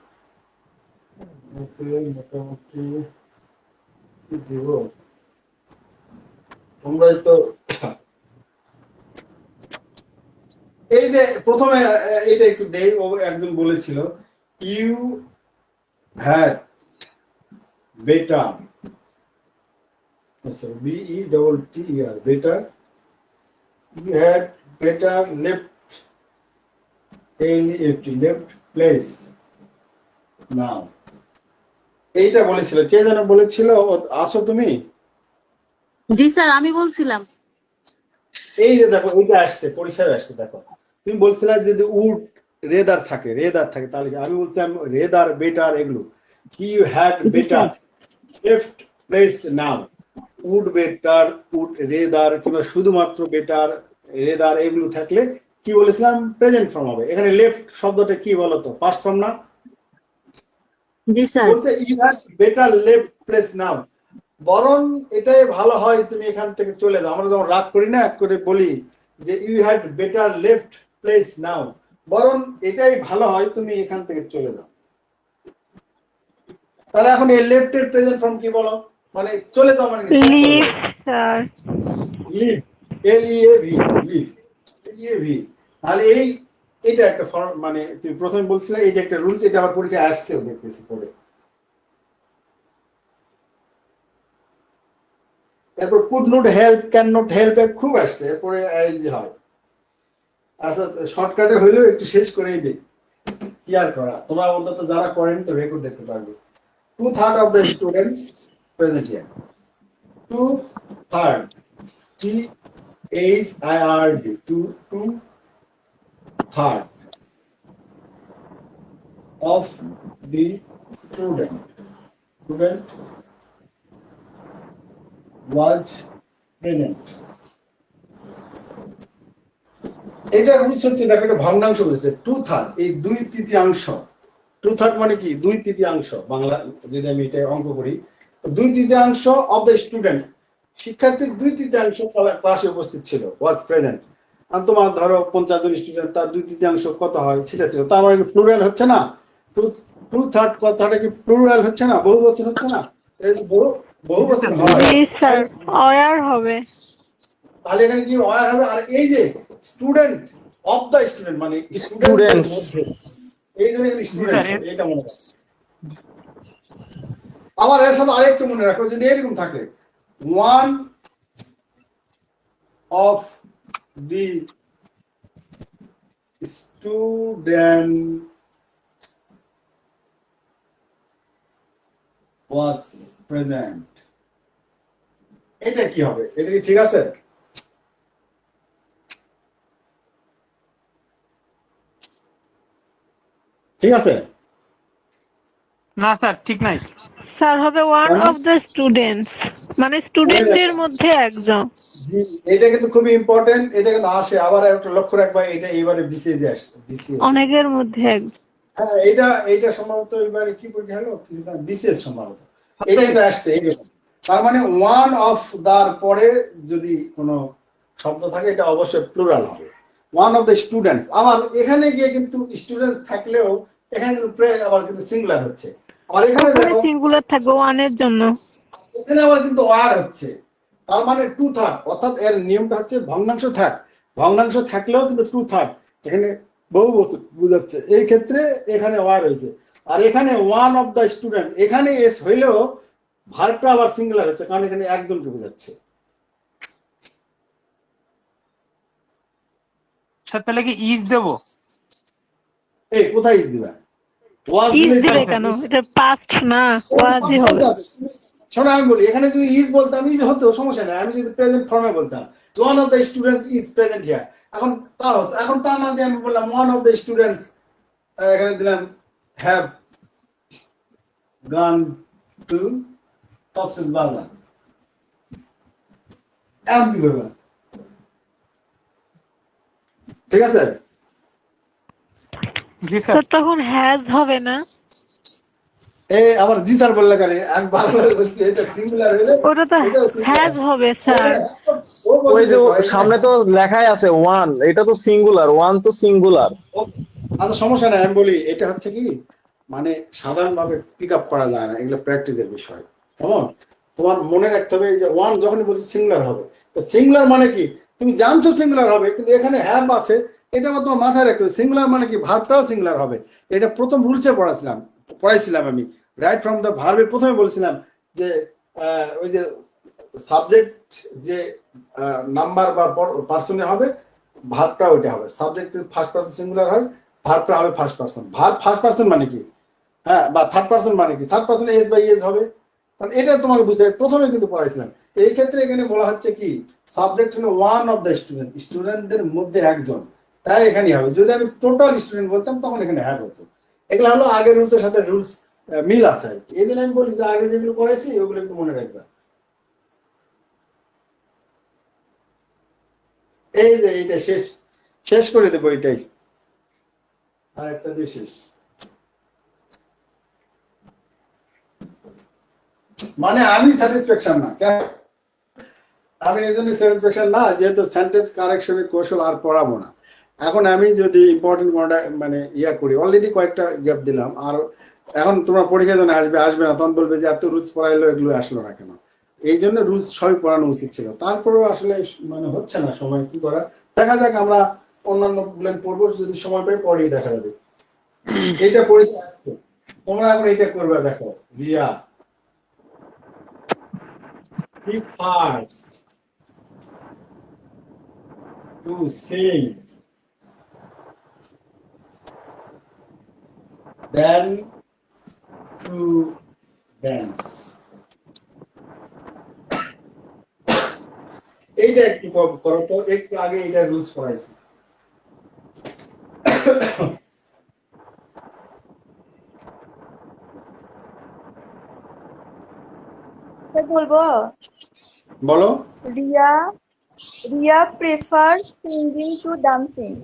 Okay, মোটামুটি কি দিব? তোমরাই তো এই যে প্রথমে এটা একটু দেই, ও একজন বলেছিল ইউ হ্যাড বেটার, আচ্ছা BETTER better, you had better left place now. এইটা বলেছিল, কে যেন বলেছিল? আসো তুমি? জি স্যার, আমি বলছিলাম। এই যে দেখো, এইটা আসছে পরীক্ষায় আসছে, দেখো তুমি বলছিলে যদি উড রেদার থাকে তাহলে কি? আমি বলছিলাম রেদার বেটার এগুলো কি, you had better left place now, would better, would rather কিংবা শুধুমাত্র বেটার, রেদার এগুলো থাকলে কি বলেছিলাম প্রেজেন্ট ফর্ম হবে। এখানে লেফট শব্দটা কি বলতো, পাস্ট ফর্ম না? জি স্যার। বলছে you had better left place now, বরং এটাই ভালো হয় তুমি এখান থেকে চলে যাও। আমরা যখন রাগ করি না করে বলি যে you had better left place now, বরং এটাই ভালো হয় তুমি এখান থেকে চলে যাও। তাহলে এখন এই লেফট এর প্রেজেন্ট ফর্ম কি বলো, মানে চলে যাও মানে leave sir. Leave, L E A V, leave, L E A V. তাহলে এইটা একটা ফর্ম, মানে তুমি প্রথমে বলছিলে এই যে একটা রুলস, এটা আবার পরীক্ষায় আসছেও দেখতেছি পড়ে। এরপর could not help, can not help খুব আসছে, এরপরে যে হয়। আচ্ছা শর্টকাটে হইলেও একটু শেষ করেই দিই, কি আর করা, তোমরা অন্তত যারা করেন তো রেকর্ড দেখতে পারবে। 2/3 of the students present here. 2/3, T-H-I-R-D, 2/3 of the student was present. এটা রুলস হচ্ছে, দেখো এটা ভগ্নাংশ বলছে 2/3, এই 2/3, 2/3 মানে কি 2/3, বাংলা যদি আমি এটা অঙ্ক করি 2/3 অফ দ্য স্টুডেন্ট, শিক্ষার্থীর 2/3 ক্লাসে উপস্থিত ছিল, ওয়াজ প্রেজেন্ট। আর তোমার ধরো 50 জন স্টুডেন্ট, তার 2/3 কত হয় সেটা ছিল, তার মানে প্লুরাল হচ্ছে না? 2/3 কথাটা কি প্লুরাল হচ্ছে না, বহু বচন হচ্ছে না? বহু বচন হয়, জি স্যার, অয়ার হবে। তাহলে এখানে কি ওয়ার হবে? আর এই যে স্টুডেন্ট অফ দ্য স্টুডেন্ট মানে স্টুডেন্টদের মধ্যে, এই জন্য এখানে স্টুডেন্ট, এটা মনে রাখো। আবার এর সাথে আরেকটু মনে রাখো, যদি এরকম থাকে one of the student was present, এটা কি হবে? এটা কি ঠিক আছে? ঠিক আছে না স্যার ঠিক নাই। স্যার হবে ওয়ান অফ দ্য স্টুডেন্টস, মানে স্টুডেন্টদের মধ্যে একজন। জি, এটা কিন্তু খুবই ইম্পর্টেন্ট, এটা কিন্তু আসে আবার একটা লক্ষ্য রাখবা, এটা এইবারে বিসিএস আসছে, বিসিএস অনেকের মধ্যে একজন। হ্যাঁ, এটা সম্ভবত এবারে কি পরীক্ষা হলো কিছু বিসিএস সম্ভবত, এটা কিন্তু আসছে এইরকম। তার মানে ওয়ান অফ দার পরে যদি কোনো শব্দ থাকে এটা অবশ্যই প্লুরাল হবে, ওয়ান অফ দ্য স্টুডেন্টস। আবার এখানে গিয়ে কিন্তু স্টুডেন্টস থাকলেও এখানে কিন্তু আবার কিন্তু সিঙ্গুলার হচ্ছে, আর এখানে দেখো সিঙ্গুলার থাকবে ওয়ানের জন্য, এখানে আবার কিন্তু ওয়ার হচ্ছে। তার মানে 2/3, অর্থাৎ এর নিয়মটা হচ্ছে ভগ্নাংশ ভগ্নাংশ থাকলেও কিন্তু 2/3 এখানে বহু বচন বুঝাচ্ছে, এই ক্ষেত্রে এখানে ওয়ার হয়েছে। আর এখানে ওয়ান অফ দ্য স্টুডেন্ট, এখানে এস হইলেও ভার্বটা আবার সিঙ্গুলার হচ্ছে, কারণ এখানে একজনকে বোঝাচ্ছে। স্যার তাহলে কি ইজ দেব? এই কোথায় ইস দিবা? ওয়াজ ইজ দিলে দিবে কেন? এটা পাস্ট না, ওয়াজই হবে। শোনো আমি বলি, এখানে যদি ইজ বলতাম ইজ হতো, সমস্যা নাই। আমি যদি প্রেজেন্ট ফর্মে বলতাম one of the students is present here, এখন তা হতো। এখন তা না দিয়ে আমি বললাম ওয়ান অফ দ্য স্টুডেন্টস, এখানে দিলাম হ্যাভ গান টু কক্সবাজার, এমন কি করবে? ঠিক আছে? জি স্যার। স্যার তখন হ্যাজ হবে না? এই আবার জি স্যার বললে কেন? আমি বারবার বলছি এটা সিঙ্গুলার হলে ওটা তো হ্যাজ হবে স্যার। ওই যে সামনে তো লেখাই আছে ওয়ান, এটা তো সিঙ্গুলার, ওয়ান তো সিঙ্গুলার। আচ্ছা সমস্যা নাই, আমি বলি এটা হচ্ছে কি, মানে সাধারণভাবে পিক আপ করা যায় না, এগুলো প্র্যাকটিসের বিষয়। কেমন? তোমার মনে রাখতে হবে যে ওয়ান যখনই বলছে সিঙ্গুলার হবে, তো সিঙ্গুলার মানে কি তুমি জানছো সিঙ্গুলার হবে, কিন্তু এখানে হ্যাভ আছে, এটা আবার তোমার মাথায় রাখতে হবে। সিঙ্গুলার মানে কি ভার্বটাও সিঙ্গুলার হবে, এটা প্রথম রুলসে পড়াইছিলাম আমি, রাইট ফ্রম দ্য ভার্বে প্রথমে বলছিলাম যে ওই যে সাবজেক্ট যে নাম্বার বা পার্সনে হবে, ভার্বটা ওইটা হবে। সাবজেক্ট ফার্স্ট পারসন সিঙ্গুলার হয়, ভার্বটা হবে first person. Verb first person মানে কি, হ্যাঁ, বা থার্ড পারসন মানে কি, third person S by S হবে, কারণ এটা তোমাকে বুঝতে প্রথমে কিন্তু পড়াইছিলাম। এই ক্ষেত্রে এখানে বলা হচ্ছে কি সাবজেক্ট হলো ওয়ান অফ দ্য স্টুডেন্ট, স্টুডেন্টদের মধ্যে একজন, তাই এখানে হবে। যদি আমি টোটাল স্টুডেন্ট বলতাম তখন এখানে হ্যাভ হতো। এগুলো হলো আগের রুলসের সাথে রুলস মিল আছে আর কি, এই জন্য আমি বলি যে আগে যেগুলো পড়াইছি ওগুলো একটু মনে রাখবা। এই যে এইটা শেষ শেষ করে দেবো এটাই, আর একটা দিয়ে শেষ। মানে আমি স্যাটিসফ্যাকশন না, কেন আমি এই জন্য স্যাটিসফ্যাকশন না, যেহেতু সেন্টেন্স কারেকশনের কৌশল আর পড়াবো না। এখন আমি যদি ইম্পর্টেন্ট মানে ইয়া করি, অলরেডি কয়েকটা গ্যাপ দিলাম, আর এখন তোমরা পরীক্ষা যখন আসবে না তখন বলবে যে এত রুলস পড়াইলো এগুলো আসলো না কেন। এই জন্য রুলস সবই পড়ানো উচিত ছিল, তারপরেও আসলে মানে হচ্ছে না, সময় কি করা, দেখা যাক আমরা অন্যান্য প্ল্যান পড়বো, যদি সময় পাই পরেই দেখা যাবে। এইটা পরীক্ষা আসছে, তোমরা এখন এইটা করবে, দেখো Riya prefers to sing than to dance. এইটা একটু করো তো, একটু আগে এটা রুলস পড়াইছি। স্যার বলবো? বলো। Riya prefers singing to dancing.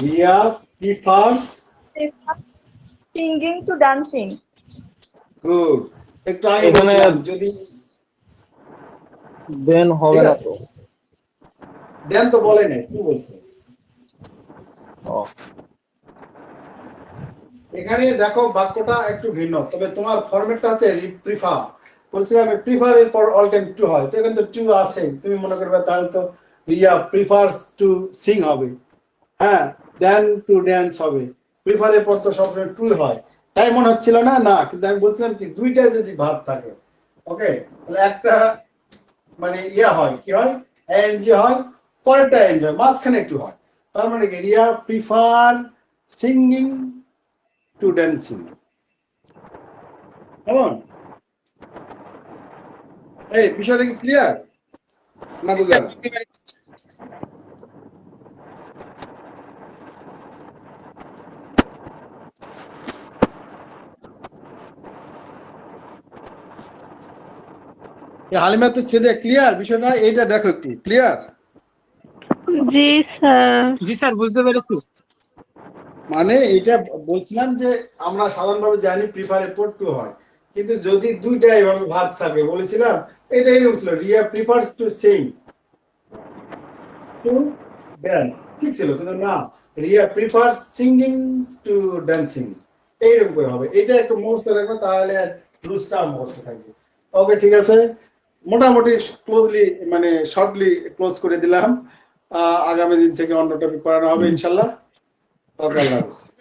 Riya prefers Singing to dancing. Good. একটু আগে এখানে যদি দেন হবে না তো। দেন তো বলে নাই, কি বলছে? ও, এখানে দেখো বাক্যটা একটু ভিন্ন, তবে তোমার ফরম্যাটটা হচ্ছে প্রিফার। বলছি আমি প্রিফার এর পর অল টাইম টু হয়, তো এখানে তো টু আছে, তুমি মনে করবে তাহলে তো রিয়া প্রিফারস টু সিং হবে, হ্যাঁ, দেন টু ড্যান্স হবে, প্রিফার এর পর তো সবসময় টু হয়, তাই মনে হচ্ছিল না, না কিন্তু আমি বলছিলাম কি দুইটা যদি ভাব থাকে, ওকে, তাহলে একটা মানে ইয়া হয়, কি হয়, এনজি হয়, পরেরটা এনজি হয়, মাঝখানে একটু হয়, তার মানে কি Riya prefer singing to dancing. Come on. এই বিষয়টা কি ক্লিয়ার না বুঝলেন? হালিমা তো ছেদে ক্লিয়ার বিষয়টা, এইটা দেখো একটু ক্লিয়ার। জি স্যার। জি স্যার, বুঝতে পেরেছি। মানে এটা বলছিলাম যে আমরা সাধারণভাবে জানি প্রিফার এর পর টু হয়, কিন্তু যদি দুইটা এইভাবে ভাগ থাকে, বলেছিলাম এটাই ছিল Riya prefers to sing to dance, ঠিক ছিল, কিন্তু না, Riya prefers singing to dancing, এইরকম করে হবে। এটা একটু মুখস্থ রাখবে, তাহলে আর রুলসটা মুখস্থ থাকবে। ওকে, ঠিক আছে, মোটামুটি ক্লোজলি মানে শর্টলি ক্লোজ করে দিলাম। আগামী দিন থেকে অন্য টপিক পড়ানো হবে ইনশাল্লাহ। ওকে, আল্লাহ হাফেজ।